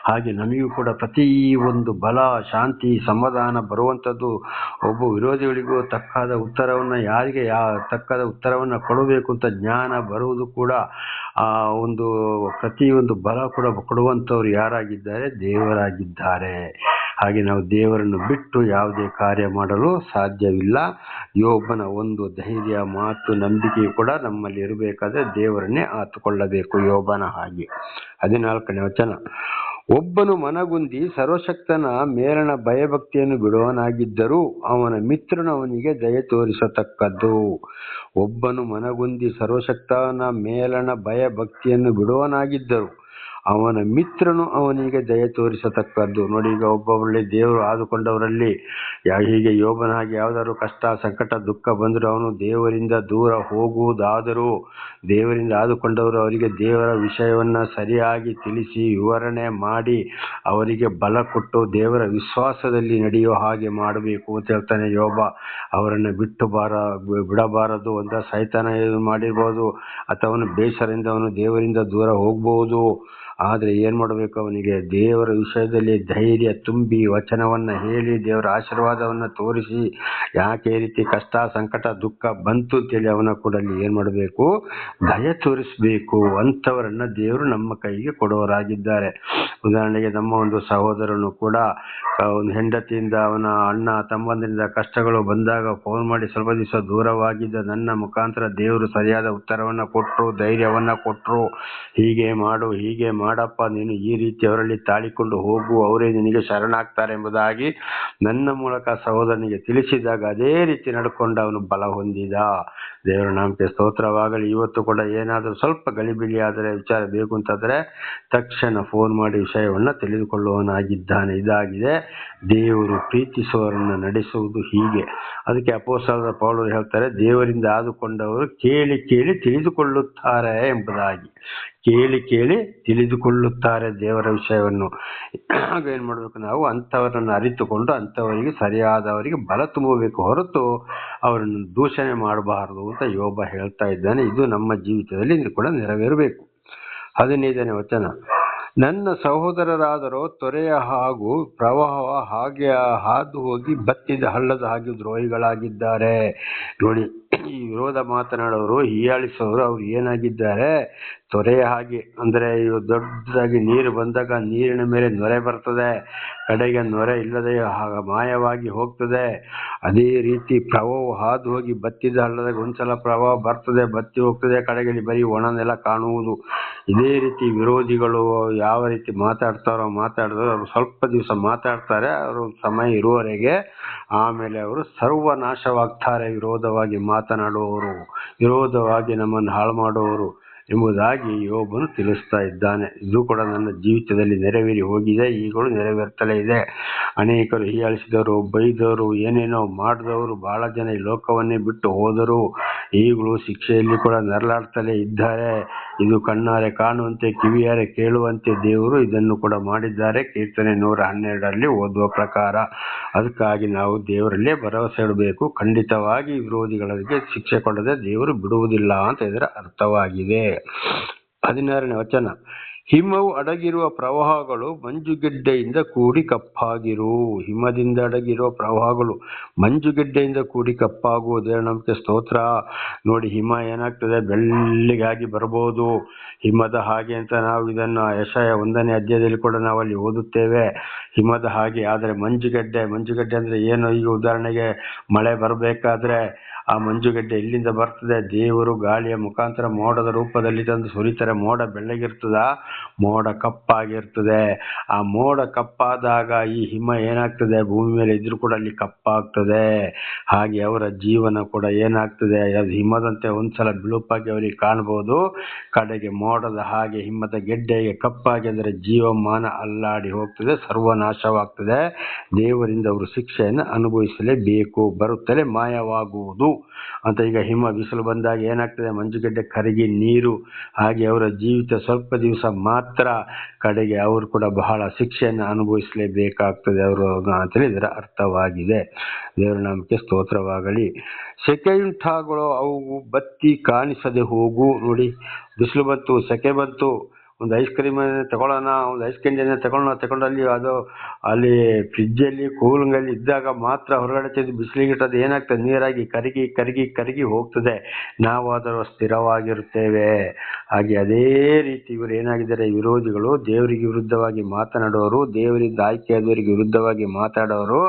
ಹಾಗೆ ನಮಗೂ ಕೂಡ ಪ್ರತಿ ಒಂದು ಬಲ, ಶಾಂತಿ, ಸಮಾಧಾನ ಬರುವಂಥದ್ದು ಒಬ್ಬ ವಿರೋಧಿಗಳಿಗೂ ತಕ್ಕಾದ ಉತ್ತರವನ್ನು, ಯಾರಿಗೆ ತಕ್ಕಾದ ಉತ್ತರವನ್ನು ಕೊಡಬೇಕು ಅಂತ ಜ್ಞಾನ ಬರುವುದು ಕೂಡ ಒಂದು ಪ್ರತಿ ಒಂದು ಬಲ ಕೂಡ ಕೊಡುವಂಥವ್ರು ಯಾರಾಗಿದ್ದಾರೆ? ದೇವರಾಗಿದ್ದಾರೆ. ಹಾಗೆ ನಾವು ದೇವರನ್ನು ಬಿಟ್ಟು ಯಾವುದೇ ಕಾರ್ಯ ಮಾಡಲು ಸಾಧ್ಯವಿಲ್ಲ. ಯೋಬನ ಒಂದು ಧೈರ್ಯ, ಮಾತು, ನಂಬಿಕೆ ಕೂಡ ನಮ್ಮಲ್ಲಿ ಇರಬೇಕಾದ್ರೆ ದೇವರನ್ನೇ ಆತುಕೊಳ್ಳಬೇಕು, ಯೋಬನ ಹಾಗೆ. 14ನೇ ವಚನ. ಒಬ್ಬನು ಮನಗುಂದಿ ಸರ್ವಶಕ್ತನ ಮೇಲಣ ಭಯಭಕ್ತಿಯನ್ನು ಬಿಡುವನಾಗಿದ್ದರೂ ಅವನ ಮಿತ್ರನು ಅವನಿಗೆ ದಯೆ ತೋರಿಸತಕ್ಕದ್ದು. ಒಬ್ಬನು ಮನಗುಂದಿ ಸರ್ವಶಕ್ತನ ಮೇಲಣ ಭಯಭಕ್ತಿಯನ್ನು ಬಿಡುವನಾಗಿದ್ದರು ಅವನ ಮಿತ್ರನು ಅವನಿಗೆ ದಯೆ ತೋರಿಸತಕ್ಕದ್ದು. ನೋಡಿ, ಈಗ ಒಬ್ಬೊಬ್ಬರಲ್ಲಿ ದೇವರು ಆದುಕೊಂಡವರಲ್ಲಿ ಹೀಗೆ ಯೋಬನಾಗಿ ಯಾವ್ದಾದ್ರು ಕಷ್ಟ, ಸಂಕಟ, ದುಃಖ ಬಂದರೂ ಅವನು ದೇವರಿಂದ ದೂರ ಹೋಗುವುದಾದರೂ, ದೇವರಿಂದ ಆದುಕೊಂಡವರು ಅವರಿಗೆ ದೇವರ ವಿಷಯವನ್ನ ಸರಿಯಾಗಿ ತಿಳಿಸಿ ವಿವರಣೆ ಮಾಡಿ ಅವರಿಗೆ ಬಲ ಕೊಟ್ಟು ದೇವರ ವಿಶ್ವಾಸದಲ್ಲಿ ನಡೆಯೋ ಹಾಗೆ ಮಾಡಬೇಕು ಅಂತ ಹೇಳ್ತಾನೆ ಯೋಬ. ಅವರನ್ನು ಬಿಡಬಾರದು ಅಂತ ಸೈತಾನ ಮಾಡಿರ್ಬೋದು, ಅಥವಾ ಅವನು ಬೇಸರದಿಂದ ಅವನು ದೇವರಿಂದ ದೂರ ಹೋಗ್ಬೋದು. ಆದರೆ ಏನು ಮಾಡಬೇಕು? ಅವನಿಗೆ ದೇವರ ವಿಷಯದಲ್ಲಿ ಧೈರ್ಯ ತುಂಬಿ ವಚನವನ್ನ ಹೇಳಿ ದೇವರ ಆಶೀರ್ವಾದವನ್ನು ತೋರಿಸಿ, ಯಾಕೆ ಈ ರೀತಿ ಕಷ್ಟ, ಸಂಕಟ, ದುಃಖ ಬಂತು ಅಂತೇಳಿ ಅವನ ಕೂಡ ಅಲ್ಲಿ ಏನು ಮಾಡಬೇಕು? ದಯ ತೋರಿಸಬೇಕು. ಅಂಥವರನ್ನ ದೇವರು ನಮ್ಮ ಕೈಗೆ ಕೊಡುವರಾಗಿದ್ದಾರೆ. ಉದಾಹರಣೆಗೆ ನಮ್ಮ ಒಂದು ಸಹೋದರನು ಕೂಡ ಒಂದು ಹೆಂಡತಿಯಿಂದ, ಅವನ ಅಣ್ಣ ತಮ್ಮಂದಿರಿಂದ ಕಷ್ಟಗಳು ಬಂದಾಗ ಫೋನ್ ಮಾಡಿ ಸ್ವಲ್ಪ ದಿವಸ ದೂರವಾಗಿದ್ದ ನನ್ನ ಮುಖಾಂತರ ದೇವರು ಸರಿಯಾದ ಉತ್ತರವನ್ನು ಕೊಟ್ಟರು, ಧೈರ್ಯವನ್ನ ಕೊಟ್ಟರು. ಹೀಗೆ ಮಾಡು, ಹೀಗೆ ಮಾಡಪ್ಪ, ನೀನು ಈ ರೀತಿ ಅವರಲ್ಲಿ ತಾಳಿಕೊಂಡು ಹೋಗು, ಅವರೇ ನಿನಗೆ ಶರಣಾಗ್ತಾರೆ ಎಂಬುದಾಗಿ ನನ್ನ ಮೂಲಕ ಸಹೋದರನಿಗೆ ತಿಳಿಸಿದಾಗ ಅದೇ ರೀತಿ ನಡ್ಕೊಂಡು ಅವನು ಬಲ ಹೊಂದಿದ. ದೇವರ ನಾಮಕ್ಕೆ ಸ್ತೋತ್ರವಾಗಲಿ. ಇವತ್ತು ಕೂಡ ಏನಾದರೂ ಸ್ವಲ್ಪ ಗಲಿಬಿಲಿ ಆದರೆ, ವಿಚಾರ ಬೇಕು ಅಂತಾದರೆ ತಕ್ಷಣ ಫೋನ್ ಮಾಡಿ ವಿಷಯವನ್ನ ತಿಳಿದುಕೊಳ್ಳುವವನಾಗಿದ್ದಾನೆ. ಇದಾಗಿದೆ ದೇವರು ಪ್ರೀತಿಸುವವರನ್ನು ನಡೆಸುವುದು ಹೀಗೆ. ಅದಕ್ಕೆ ಅಪೊಸ್ತಲರಾದ ಪೌಲರು ಹೇಳ್ತಾರೆ, ದೇವರಿಂದ ಆದುಕೊಂಡವರು ಕೇಳಿ ಕೇಳಿ ತಿಳಿದುಕೊಳ್ಳುತ್ತಾರೆ ಎಂಬುದಾಗಿ. ಕೇಳಿ ಕೇಳಿ ತಿಳಿದುಕೊಳ್ಳುತ್ತಾರೆ ದೇವರ ವಿಷಯವನ್ನು. ಆಗ ಏನು ಮಾಡಬೇಕು? ನಾವು ಅಂಥವರನ್ನು ಅರಿತುಕೊಂಡು ಅಂಥವರಿಗೆ ಸರಿಯಾದವರಿಗೆ ಬಲ ತುಂಬಬೇಕು, ಹೊರತು ಅವರನ್ನು ದೂಷಣೆ ಮಾಡಬಾರದು ಅಂತ ಯೋಬ ಹೇಳ್ತಾ ಇದ್ದಾನೆ. ಇದು ನಮ್ಮ ಜೀವಿತದಲ್ಲಿ ಇದು ಕೂಡ ನೆರವೇರಬೇಕು. 15ನೇ ವಚನ. ನನ್ನ ಸಹೋದರರಾದರೋ ತೊರೆಯ ಹಾಗೂ ಪ್ರವಾಹ ಹಾಗೆ ಹಾದು ಹೋಗಿ ಬತ್ತಿದ ಹಳ್ಳದ ಹಾಗೆ ದ್ರೋಹಿಗಳಾಗಿದ್ದಾರೆ. ನೋಡಿ, ಈ ವಿರೋಧ ಮಾತನಾಡೋರು, ಹೀಯಾಳಿಸೋರು, ಅವ್ರು ಏನಾಗಿದ್ದಾರೆ? ತೊರೆಯ ಹಾಗೆ, ಅಂದ್ರೆ ಇವು ದೊಡ್ಡದಾಗಿ ನೀರು ಬಂದಾಗ ನೀರಿನ ಮೇಲೆ ನೊರೆ ಬರ್ತದೆ, ಕಡೆಗೆ ನೊರೆ ಇಲ್ಲದೆ ಮಾಯವಾಗಿ ಹೋಗ್ತದೆ. ಅದೇ ರೀತಿ ಪ್ರವಾಹ ಹಾದು ಹೋಗಿ ಬತ್ತಿದ ಹಳ್ಳದಾಗ ಒಂದ್ಸಲ ಪ್ರವಾಹ ಬರ್ತದೆ, ಬತ್ತಿ ಹೋಗ್ತದೆ, ಕಡೆಗೆ ಬರೀ ಒಣ ನೆಲ ಕಾಣುವುದು. ಇದೇ ರೀತಿ ವಿರೋಧಿಗಳು ಯಾವ ರೀತಿ ಮಾತಾಡ್ತಾರೋ ಅವರು ಸ್ವಲ್ಪ ದಿವಸ ಮಾತಾಡ್ತಾರೆ, ಅವರು ಸಮಯ ಇರುವವರೆಗೆ, ಆಮೇಲೆ ಅವರು ಸರ್ವನಾಶವಾಗ್ತಾರೆ. ವಿರೋಧವಾಗಿ ಮಾತನಾಡುವವರು, ವಿರೋಧವಾಗಿ ನಮ್ಮನ್ನು ಹಾಳು ಮಾಡುವವರು ಎಂಬುದಾಗಿ ಯೋಬನು ತಿಳಿಸ್ತಾ ಇದ್ದಾನೆ. ಇದು ಕೂಡ ನನ್ನ ಜೀವಿತದಲ್ಲಿ ನೆರವೇರಿ ಹೋಗಿದೆ, ಈಗಲೂ ನೆರವೇರ್ತಲೇ ಇದೆ. ಅನೇಕರು ಹೀಯಾಳಿಸಿದವರು, ಬೈದವರು, ಏನೇನೋ ಮಾಡಿದವರು ಬಹಳ ಜನ ಈ ಲೋಕವನ್ನೇ ಬಿಟ್ಟು ಹೋದರು. ಈಗಲೂ ಶಿಕ್ಷೆಯಲ್ಲಿ ಕೂಡ ನರಳಾಡ್ತಲೇ ಇದ್ದಾರೆ. ಇದು ಕಣ್ಣಾರೆ ಕಾಣುವಂತೆ, ಕಿವಿಯಾರೆ ಕೇಳುವಂತೆ ದೇವರು ಇದನ್ನು ಕೂಡ ಮಾಡಿದ್ದಾರೆ. ಕೀರ್ತನೆ 112 ಓದುವ ಪ್ರಕಾರ. ಅದಕ್ಕಾಗಿ ನಾವು ದೇವರಲ್ಲೇ ಭರವಸೆ ಇಡಬೇಕು. ಖಂಡಿತವಾಗಿ ವಿರೋಧಿಗಳಿಗೆ ಶಿಕ್ಷೆ ಕೊಡದೆ ದೇವರು ಬಿಡುವುದಿಲ್ಲ ಅಂತ ಇದರ ಅರ್ಥವಾಗಿದೆ. 16ನೇ ವಚನ, ಹಿಮವು ಅಡಗಿರುವ ಪ್ರವಾಹಗಳು ಮಂಜುಗೆಡ್ಡೆಯಿಂದ ಕೂಡಿ ಕಪ್ಪಾಗಿರು. ಹಿಮದಿಂದ ಅಡಗಿರುವ ಪ್ರವಾಹಗಳು ಮಂಜುಗೆಡ್ಡೆಯಿಂದ ಕೂಡಿ ಕಪ್ಪಾಗುವ ದೇವರ ನಮಗೆ ಸ್ತೋತ್ರ. ನೋಡಿ, ಹಿಮ ಏನಾಗ್ತದೆ? ಬೆಳ್ಳಿಗಾಗಿ ಬರ್ಬೋದು. ಹಿಮದ ಹಾಗೆ ಅಂತ ನಾವು ಇದನ್ನು ಯೆಶಾಯ 1ನೇ ಅಧ್ಯಾಯದಲ್ಲಿ ಕೂಡ ನಾವು ಅಲ್ಲಿ ಓದುತ್ತೇವೆ, ಹಿಮದ ಹಾಗೆ. ಆದರೆ ಮಂಜುಗೆಡ್ಡೆ ಅಂದ್ರೆ ಏನು? ಈಗ ಉದಾಹರಣೆಗೆ ಮಳೆ ಬರಬೇಕಾದ್ರೆ ಆ ಮಂಜುಗಡ್ಡೆ ಎಲ್ಲಿಂದ ಬರ್ತದೆ? ದೇವರು ಗಾಳಿಯ ಮುಖಾಂತರ ಮೋಡದ ರೂಪದಲ್ಲಿ ತಂದು ಸುರಿತಾರೆ. ಮೋಡ ಬೆಳ್ಳಗಿರ್ತದ, ಮೋಡ ಕಪ್ಪಾಗಿರ್ತದೆ. ಆ ಮೋಡ ಕಪ್ಪಾದಾಗ ಈ ಹಿಮ ಏನಾಗ್ತದೆ? ಭೂಮಿ ಮೇಲೆ ಇದ್ರೂ ಕೂಡ ಅಲ್ಲಿ ಕಪ್ಪಾಗ್ತದೆ. ಹಾಗೆ ಅವರ ಜೀವನ ಕೂಡ ಏನಾಗ್ತದೆ? ಅದು ಹಿಮದಂತೆ ಒಂದ್ಸಲ ಬಿಳುಪಾಗಿ ಅವರಿಗೆ ಕಾಣ್ಬೋದು, ಕಡೆಗೆ ಮೋಡದ ಹಾಗೆ ಹಿಮದ ಗೆಡ್ಡೆಗೆ ಕಪ್ಪಾಗಿ ಅದರ ಜೀವಮಾನ ಅಲ್ಲಾಡಿ ಹೋಗ್ತದೆ, ಸರ್ವನಾಶವಾಗ್ತದೆ. ದೇವರಿಂದ ಅವರು ಶಿಕ್ಷೆಯನ್ನು ಅನುಭವಿಸಲೇಬೇಕು, ಬರುತ್ತಲೇ ಮಾಯವಾಗುವುದು ಅಂತ. ಈಗ ಹಿಮ ಬಿಸಿಲು ಬಂದಾಗ ಏನಾಗ್ತದೆ? ಮಂಜುಗಡ್ಡೆ ಕರಗಿ ನೀರು, ಹಾಗೆ ಅವರ ಜೀವಿತ ಸ್ವಲ್ಪ ದಿವಸ ಮಾತ್ರ, ಕಡೆಗೆ ಅವರು ಕೂಡ ಬಹಳ ಶಿಕ್ಷೆಯನ್ನು ಅನುಭವಿಸಲೇಬೇಕಾಗ್ತದೆ ಅವರು ಅಂತೇಳಿ ಇದರ ಅರ್ಥವಾಗಿದೆ. ದೇವರ ನಾಮಕ್ಕೆ ಸ್ತೋತ್ರವಾಗಲಿ. ಸೆಕೆಯುಂಟಾಗಳೋ ಅವು ಬತ್ತಿ ಕಾಣಿಸದೆ ಹೋಗು. ನೋಡಿ, ಬಿಸಿಲು ಬಂತು, ಸೆಕೆ ಬಂತು, ಒಂದು ಐಸ್ ಕ್ರೀಮ್ ತಗೊಳ್ಳೋಣ, ಒಂದು ಐಸ್ ಕ್ಯಾಂಡಿಯನ್ನು ತಗೊಂಡಲ್ಲಿ ಅದು ಅಲ್ಲಿ ಫ್ರಿಜ್ಜಲ್ಲಿ ಕೂಲಿಂಗಲ್ಲಿ ಇದ್ದಾಗ ಮಾತ್ರ ಹೊರಗಡೆ ತೆಗೆದು ಬಿಸಿಲಿಗಿಟ್ಟದು ಏನಾಗ್ತದೆ? ನೀರಾಗಿ ಕರಗಿ ಕರಗಿ ಕರಗಿ ಹೋಗ್ತದೆ. ನಾವು ಅದರ ಸ್ಥಿರವಾಗಿರುತ್ತೇವೆ. ಹಾಗೆ ಅದೇ ರೀತಿ ಇವರು ಏನಾಗಿದ್ದಾರೆ? ವಿರೋಧಿಗಳು, ದೇವರಿಗೆ ವಿರುದ್ಧವಾಗಿ ಮಾತನಾಡೋರು, ದೇವರಿಂದ ಆಯ್ಕೆಯಾದವರಿಗೆ ವಿರುದ್ಧವಾಗಿ ಮಾತಾಡೋರು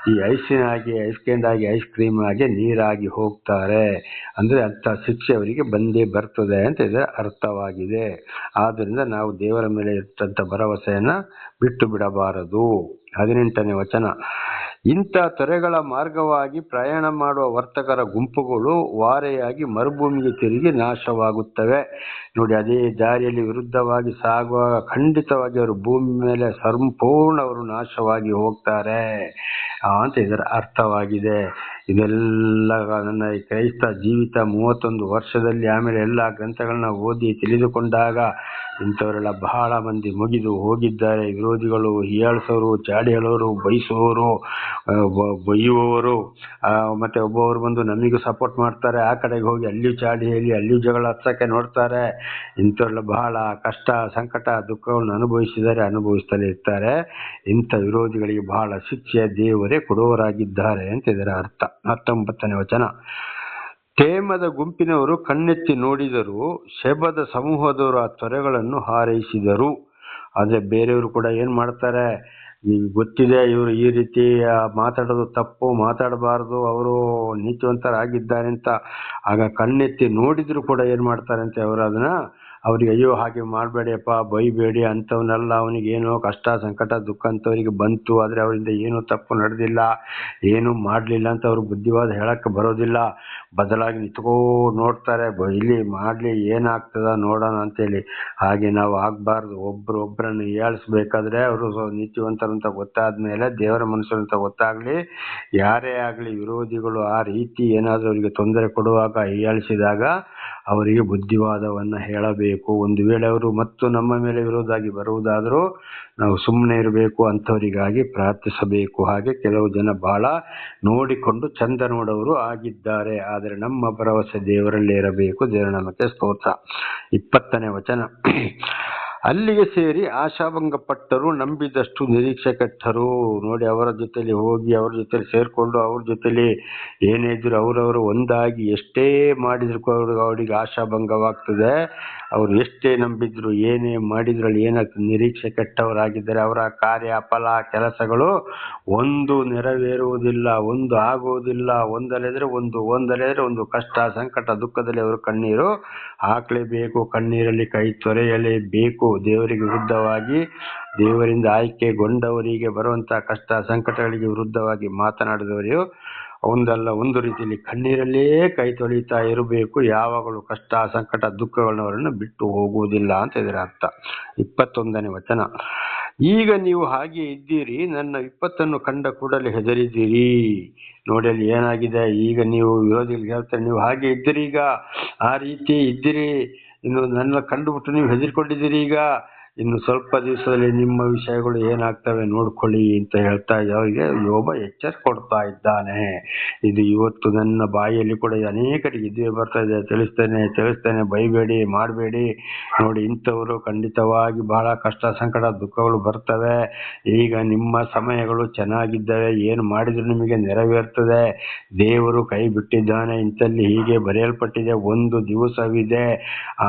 ಈ ಐಸಿನ ಹಾಗೆ, ಐಸ್ ಕ್ಯಾಂಡ್ ಆಗಿ, ಐಸ್ ಕ್ರೀಮ್ ಆಗಿ ನೀರಾಗಿ ಹೋಗ್ತಾರೆ. ಅಂದ್ರೆ ಅಂತ ಶಿಕ್ಷೆ ಅವರಿಗೆ ಬಂದೇ ಬರ್ತದೆ ಅಂತ ಇದರ ಅರ್ಥವಾಗಿದೆ. ಆದ್ದರಿಂದ ನಾವು ದೇವರ ಮೇಲೆ ಇಟ್ಟಂತ ಭರವಸೆಯನ್ನ ಬಿಟ್ಟು ಬಿಡಬಾರದು. 18ನೇ ವಚನ, ಇಂಥ ತೊರೆಗಳ ಮಾರ್ಗವಾಗಿ ಪ್ರಯಾಣ ಮಾಡುವ ವರ್ತಕರ ಗುಂಪುಗಳು ವಾರೆಯಾಗಿ ಮರುಭೂಮಿಗೆ ತಿರುಗಿ ನಾಶವಾಗುತ್ತವೆ. ನೋಡಿ, ಅದೇ ದಾರಿಯಲ್ಲಿ ವಿರುದ್ಧವಾಗಿ ಸಾಗುವಾಗ ಖಂಡಿತವಾಗಿ ಅವರು ಭೂಮಿ ಮೇಲೆ ಸಂಪೂರ್ಣ ಅವರು ನಾಶವಾಗಿ ಹೋಗ್ತಾರೆ ಅಂತ ಇದರ ಅರ್ಥವಾಗಿದೆ. ಇದೆಲ್ಲ ನನ್ನ ಕ್ರೈಸ್ತ ಜೀವಿತ 31 ವರ್ಷದಲ್ಲಿ, ಆಮೇಲೆ ಎಲ್ಲ ಗ್ರಂಥಗಳನ್ನ ಓದಿ ತಿಳಿದುಕೊಂಡಾಗ ಇಂಥವರೆಲ್ಲ ಬಹಳ ಮಂದಿ ಮುಗಿದು ಹೋಗಿದ್ದಾರೆ. ವಿರೋಧಿಗಳು, ಹೀಯಾಳಿಸೋರು, ಚಾಡಿ ಹೇಳೋರು, ಬಯಸುವವರು, ಬೈಯುವವರು, ಮತ್ತೆ ಒಬ್ಬೊವರು ಬಂದು ನಮಗೂ ಸಪೋರ್ಟ್ ಮಾಡ್ತಾರೆ, ಆ ಕಡೆಗೆ ಹೋಗಿ ಅಲ್ಲಿಯೂ ಚಾಡಿ ಹೇಳಿ ಅಲ್ಲಿಯೂ ಜಗಳ ಹಚ್ಚಕ್ಕೆ ನೋಡ್ತಾರೆ. ಇಂಥವರೆಲ್ಲ ಬಹಳ ಕಷ್ಟ, ಸಂಕಟ, ದುಃಖವನ್ನು ಅನುಭವಿಸ್ತಲೇ ಇರ್ತಾರೆ. ಇಂಥ ವಿರೋಧಿಗಳಿಗೆ ಬಹಳ ಶಿಕ್ಷೆ ದೇವರೇ ಕೊಡುವವರಾಗಿದ್ದಾರೆ ಅಂತ ಇದರ ಅರ್ಥ. 19ನೇ ವಚನ, ತೇಮದ ಗುಂಪಿನವರು ಕಣ್ಣೆತ್ತಿ ನೋಡಿದರು, ಶೆಬದ ಸಮೂಹದವರು ಆ ತೊರೆಗಳನ್ನು ಹಾರೈಸಿದರು. ಆದರೆ ಬೇರೆಯವರು ಕೂಡ ಏನು ಮಾಡ್ತಾರೆ? ಗೊತ್ತಿದೆ ಇವರು ಈ ರೀತಿ ಮಾತಾಡೋದು ತಪ್ಪು, ಮಾತಾಡಬಾರ್ದು, ಅವರು ನೀತಿವಂತರಾಗಿದ್ದಾರೆ ಅಂತ. ಆಗ ಕಣ್ಣೆತ್ತಿ ನೋಡಿದ್ರು ಕೂಡ ಏನು ಮಾಡ್ತಾರೆ ಅಂತ ಅವರು ಅದನ್ನ ಅವ್ರಿಗೆ ಅಯ್ಯೋ ಹಾಗೆ ಮಾಡಬೇಡಿಯಪ್ಪ, ಬೈಬೇಡಿ, ಅಂಥವನ್ನೆಲ್ಲ ಅವನಿಗೆ ಏನೋ ಕಷ್ಟ, ಸಂಕಟ, ದುಃಖ ಅಂತವರಿಗೆ ಬಂತು, ಆದರೆ ಅವರಿಂದ ಏನೂ ತಪ್ಪು ನಡೆದಿಲ್ಲ, ಏನೂ ಮಾಡಲಿಲ್ಲ ಅಂತ ಅವರು ಬುದ್ಧಿವಾದ ಹೇಳಕ್ಕೆ ಬರೋದಿಲ್ಲ. ಬದಲಾಗಿ ನಿಂತ್ಕೋ ನೋಡ್ತಾರೆ, ಇಲ್ಲಿ ಮಾಡಲಿ, ಏನಾಗ್ತದ ನೋಡೋಣ ಅಂತೇಳಿ. ಹಾಗೆ ನಾವು ಆಗಬಾರ್ದು. ಒಬ್ಬರನ್ನು ಹೀಯಾಳಿಸ್ಬೇಕಾದ್ರೆ ಅವರು ನೀತಿವಂತರು ಅಂತ ಗೊತ್ತಾದ ಮೇಲೆ, ದೇವರ ಮನುಷ್ಯರು ಅಂತ ಗೊತ್ತಾಗಲಿ, ಯಾರೇ ಆಗಲಿ ವಿರೋಧಿಗಳು ಆ ರೀತಿ ಏನಾದರೂ ಅವರಿಗೆ ತೊಂದರೆ ಕೊಡುವಾಗ, ಹೀಯಾಳಿಸಿದಾಗ ಅವರಿಗೆ ಬುದ್ಧಿವಾದವನ್ನು ಹೇಳಬೇಕು. ಒಂದು ವೇಳೆ ಅವರು ಮತ್ತು ನಮ್ಮ ಮೇಲೆ ವಿರೋಧವಾಗಿ ಬರುವುದಾದರೂ ನಾವು ಸುಮ್ಮನೆ ಇರಬೇಕು, ಅಂಥವರಿಗಾಗಿ ಪ್ರಾರ್ಥಿಸಬೇಕು. ಹಾಗೆ ಕೆಲವು ಜನ ಬಹಳ ನೋಡಿಕೊಂಡು ಚಂದ ನೋಡೋರು ಆಗಿದ್ದಾರೆ. ಆದರೆ ನಮ್ಮ ಭರವಸೆ ದೇವರಲ್ಲೇ ಇರಬೇಕು. ದೇವರ ನಾಮಕ್ಕೆ ಸ್ತೋತ್ರ. 20ನೇ ವಚನ, ಅಲ್ಲಿಗೆ ಸೇರಿ ಆಶಾಭಂಗಪಟ್ಟರು, ನಂಬಿದಷ್ಟು ನಿರೀಕ್ಷೆ ಕೆಟ್ಟರು. ನೋಡಿ, ಅವರ ಜೊತೆಲಿ ಹೋಗಿ ಅವ್ರ ಜೊತೆಲಿ ಸೇರ್ಕೊಂಡು ಅವ್ರ ಜೊತೆಲಿ ಏನೇ ಇದ್ರು ಅವರವರು ಒಂದಾಗಿ ಎಷ್ಟೇ ಮಾಡಿದ್ರು ಅವರಿಗೆ ಆಶಾಭಂಗವಾಗ್ತದೆ. ಅವ್ರು ಎಷ್ಟೇ ನಂಬಿದ್ರು ಏನೇ ಮಾಡಿದ್ರಲ್ಲಿ ಏನಾಗ್ತದೆ, ನಿರೀಕ್ಷೆ ಕೆಟ್ಟವರಾಗಿದ್ದಾರೆ. ಅವರ ಕಾರ್ಯ ಫಲ ಕೆಲಸಗಳು ಒಂದು ನೆರವೇರುವುದಿಲ್ಲ, ಒಂದು ಆಗುವುದಿಲ್ಲ. ಒಂದಲ್ಲದ್ರೆ ಒಂದು ಕಷ್ಟ ಸಂಕಟ ದುಃಖದಲ್ಲಿ ಅವರು ಕಣ್ಣೀರು ಹಾಕಲೇಬೇಕು, ಕಣ್ಣೀರಲ್ಲಿ ಕೈ ತೊರೆಯಲೇಬೇಕು. ದೇವರಿಗೆ ವಿರುದ್ಧವಾಗಿ, ದೇವರಿಂದ ಆಯ್ಕೆಗೊಂಡವರಿಗೆ ಬರುವಂತಹ ಕಷ್ಟ ಸಂಕಟಗಳಿಗೆ ವಿರುದ್ಧವಾಗಿ ಮಾತನಾಡಿದವರು ಒಂದಲ್ಲ ಒಂದು ರೀತಿಯಲ್ಲಿ ಕಣ್ಣೀರಲ್ಲೇ ಕೈ ತೊಳಿತಾ ಇರಬೇಕು. ಯಾವಾಗಲೂ ಕಷ್ಟ ಸಂಕಟ ದುಃಖಗಳನ್ನವರನ್ನು ಬಿಟ್ಟು ಹೋಗುವುದಿಲ್ಲ ಅಂತ ಇದರ ಅರ್ಥ. 21ನೇ ವಚನ, ಈಗ ನೀವು ಹಾಗೆ ಇದ್ದೀರಿ, ನನ್ನ ವಿಪತ್ತನ್ನು ಕಂಡ ಕೂಡಲೇ ಹೆದರಿದ್ದೀರಿ. ನೋಡಿ, ಅಲ್ಲಿ ಏನಾಗಿದೆ, ಈಗ ನೀವು ವಿರೋಧಿಗಳಿಗೆ ಹೇಳ್ತಾರೆ, ನೀವು ಹಾಗೆ ಇದ್ದೀರಿ, ಈಗ ಆ ರೀತಿ ಇದ್ದೀರಿ, ಇನ್ನು ನನ್ನ ಕಂಡುಬಿಟ್ಟು ನೀವು ಹೆದರ್ಕೊಂಡಿದ್ದೀರಿ. ಈಗ ಇನ್ನು ಸ್ವಲ್ಪ ದಿವಸದಲ್ಲಿ ನಿಮ್ಮ ವಿಷಯಗಳು ಏನಾಗ್ತವೆ ನೋಡ್ಕೊಳ್ಳಿ ಅಂತ ಹೇಳ್ತಾ ಅವರಿಗೆ ಯೋಬ ಎಚ್ಚರ ಕೊಡ್ತಾ ಇದ್ದಾನೆ. ಇದು ಇವತ್ತು ನನ್ನ ಬಾಯಿಯಲ್ಲಿ ಕೂಡ ಅನೇಕರಿಗೆ ಇದೇ ಬರ್ತಾ ಇದೆ. ತಿಳಿಸ್ತೇನೆ, ಬೈಬೇಡಿ, ಮಾಡಬೇಡಿ. ನೋಡಿ, ಇಂಥವರು ಖಂಡಿತವಾಗಿ ಬಹಳ ಕಷ್ಟ ಸಂಕಟ ದುಃಖಗಳು ಬರ್ತವೆ. ಈಗ ನಿಮ್ಮ ಸಮಯಗಳು ಚೆನ್ನಾಗಿದ್ದಾವೆ, ಏನು ಮಾಡಿದ್ರು ನಿಮಗೆ ನೆರವೇರ್ತದೆ. ದೇವರು ಕೈ ಬಿಟ್ಟಿದ್ದಾನೆ, ಇಂಥಲ್ಲಿ ಹೀಗೆ ಬರೆಯಲ್ಪಟ್ಟಿದೆ. ಒಂದು ದಿವಸವಿದೆ,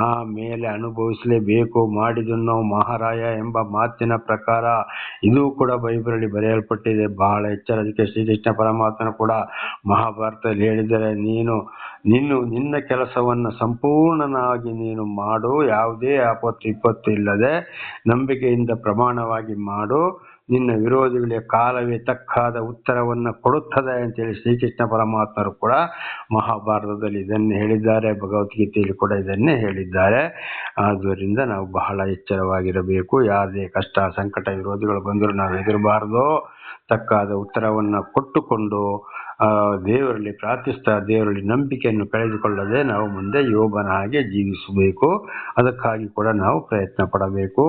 ಆಮೇಲೆ ಅನುಭವಿಸಲೇಬೇಕು. ಮಾಡಿದನ್ನು ಮಹಾರಾಯ ಎಂಬ ಮಾತಿನ ಪ್ರಕಾರ ಇದು ಕೂಡ ಬೈಬಲಲ್ಲಿ ಬರೆಯಲ್ಪಟ್ಟಿದೆ. ಬಹಳ ಎಚ್ಚರ. ಅದಕ್ಕೆ ಶ್ರೀಕೃಷ್ಣ ಪರಮಾತ್ಮನು ಕೂಡ ಮಹಾಭಾರತದಲ್ಲಿ ಹೇಳಿದರೆ, ನಿನ್ನ ಕೆಲಸವನ್ನು ಸಂಪೂರ್ಣನಾಗಿ ನೀನು ಮಾಡು, ಯಾವುದೇ ಆಪತ್ತು ವಿಪತ್ತು ಇಲ್ಲದೆ ನಂಬಿಕೆಯಿಂದ ಪ್ರಮಾಣವಾಗಿ ಮಾಡು, ನಿನ್ನ ವಿರೋಧಿಗಳಿಗೆ ಕಾಲವೇ ತಕ್ಕಾದ ಉತ್ತರವನ್ನು ಕೊಡುತ್ತದೆ ಅಂತೇಳಿ ಶ್ರೀಕೃಷ್ಣ ಪರಮಾತ್ಮರು ಕೂಡ ಮಹಾಭಾರತದಲ್ಲಿ ಇದನ್ನೇ ಹೇಳಿದ್ದಾರೆ. ಭಗವದ್ಗೀತೆಯಲ್ಲಿ ಕೂಡ ಇದನ್ನೇ ಹೇಳಿದ್ದಾರೆ. ಆದ್ದರಿಂದ ನಾವು ಬಹಳ ಎಚ್ಚರವಾಗಿರಬೇಕು. ಯಾವುದೇ ಕಷ್ಟ ಸಂಕಟ ವಿರೋಧಿಗಳು ಬಂದರೂ ನಾವು ಹೆದರಬಾರದು. ತಕ್ಕಾದ ಉತ್ತರವನ್ನು ಕೊಟ್ಟುಕೊಂಡು ದೇವರಲ್ಲಿ ಪ್ರಾರ್ಥಿಸ್ತಾ ದೇವರಲ್ಲಿ ನಂಬಿಕೆಯನ್ನು ಕಳೆದುಕೊಳ್ಳದೆ ನಾವು ಮುಂದೆ ಯೋಬನ ಹಾಗೆ ಜೀವಿಸಬೇಕು. ಅದಕ್ಕಾಗಿ ಕೂಡ ನಾವು ಪ್ರಯತ್ನ ಪಡಬೇಕು.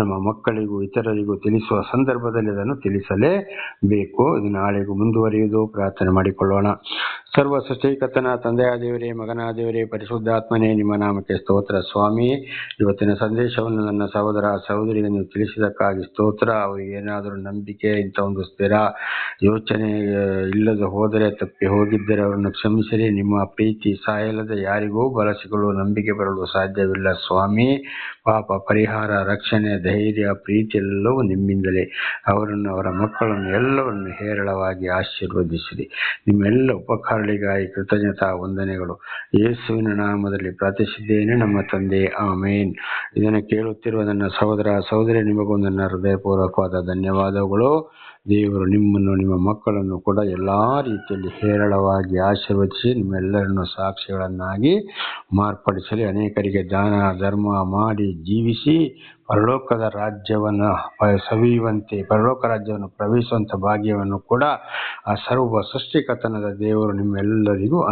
ನಮ್ಮ ಮಕ್ಕಳಿಗೂ ಇತರರಿಗೂ ತಿಳಿಸುವ ಸಂದರ್ಭದಲ್ಲಿ ಅದನ್ನು ತಿಳಿಸಲೇಬೇಕು. ಇದು ನಾಳೆಗೂ ಮುಂದುವರಿಯುವುದು. ಪ್ರಾರ್ಥನೆ ಮಾಡಿಕೊಳ್ಳೋಣ. ಸರ್ವ ಸೃಷ್ಟಿಕರ್ತನ ತಂದೆಯ ದೇವರೇ, ಮಗನ ದೇವರೇ, ಪರಿಶುದ್ಧಾತ್ಮನೇ, ನಿಮ್ಮ ನಾಮಕ್ಕೆ ಸ್ತೋತ್ರ. ಸ್ವಾಮಿ, ಇವತ್ತಿನ ಸಂದೇಶವನ್ನು ನನ್ನ ಸಹೋದರ ಸಹೋದರಿಗೆ ನೀವು ತಿಳಿಸಿದಕ್ಕಾಗಿ ಸ್ತೋತ್ರ. ಅವರಿಗೆ ಏನಾದರೂ ನಂಬಿಕೆ ಇಂಥ ಒಂದು ಸ್ಥಿರ ಯೋಚನೆ ಇಲ್ಲದೆ ಹೋದರೆ, ತಪ್ಪಿ ಹೋಗಿದ್ದರೆ ಅವರನ್ನು ಕ್ಷಮಿಸಿರಿ. ನಿಮ್ಮ ಪ್ರೀತಿ ಸಾಯಲ್ಲದೆ ಯಾರಿಗೂ ಬಳಸಿಕೊಳ್ಳುವ ನಂಬಿಕೆ ಬರಲು ಸಾಧ್ಯವಿಲ್ಲ. ಸ್ವಾಮಿ, ಪಾಪ ಪರಿಹಾರ, ರಕ್ಷಣೆ, ಧೈರ್ಯ, ಪ್ರೀತಿ ಎಲ್ಲವೂ ನಿಮ್ಮಿಂದಲೇ. ಅವರನ್ನು, ಅವರ ಮಕ್ಕಳನ್ನು ಎಲ್ಲವನ್ನೂ ಹೇರಳವಾಗಿ ಆಶೀರ್ವದಿಸಿರಿ. ನಿಮ್ಮೆಲ್ಲ ಉಪಕಾರಗಳಿಗಾಗಿ ಕೃತಜ್ಞತಾ ವಂದನೆಗಳು. ಯೇಸುವಿನ ನಾಮದಲ್ಲಿ ಪ್ರಾರ್ಥಿಸಿದ್ದೇನೆ ನಮ್ಮ ತಂದೆ, ಆಮೇನ್. ಇದನ್ನು ಕೇಳುತ್ತಿರುವ ನನ್ನ ಸಹೋದರ ಸಹೋದರಿ, ನಿಮಗೂ ನನ್ನ ಹೃದಯಪೂರ್ವಕವಾದ ಧನ್ಯವಾದಗಳು. ದೇವರು ನಿಮ್ಮನ್ನು, ನಿಮ್ಮ ಮಕ್ಕಳನ್ನು ಕೂಡ ಎಲ್ಲ ರೀತಿಯಲ್ಲಿ ಹೇರಳವಾಗಿ ಆಶೀರ್ವದಿಸಿ ನಿಮ್ಮೆಲ್ಲರನ್ನು ಸಾಕ್ಷಿಗಳನ್ನಾಗಿ ಮಾರ್ಪಡಿಸಲಿ. ಅನೇಕರಿಗೆ ದಾನ ಧರ್ಮ ಮಾಡಿ ಜೀವಿಸಿ ಪರಲೋಕದ ರಾಜ್ಯವನ್ನು ಸವಿಯುವಂತೆ, ಪರಲೋಕ ರಾಜ್ಯವನ್ನು ಪ್ರವೇಶಿಸುವಂಥ ಭಾಗ್ಯವನ್ನು ಕೂಡ ಆ ಸರ್ವ ಸೃಷ್ಟಿಕರ್ತನದ ದೇವರು ನಿಮ್ಮೆಲ್ಲರಿಗೂ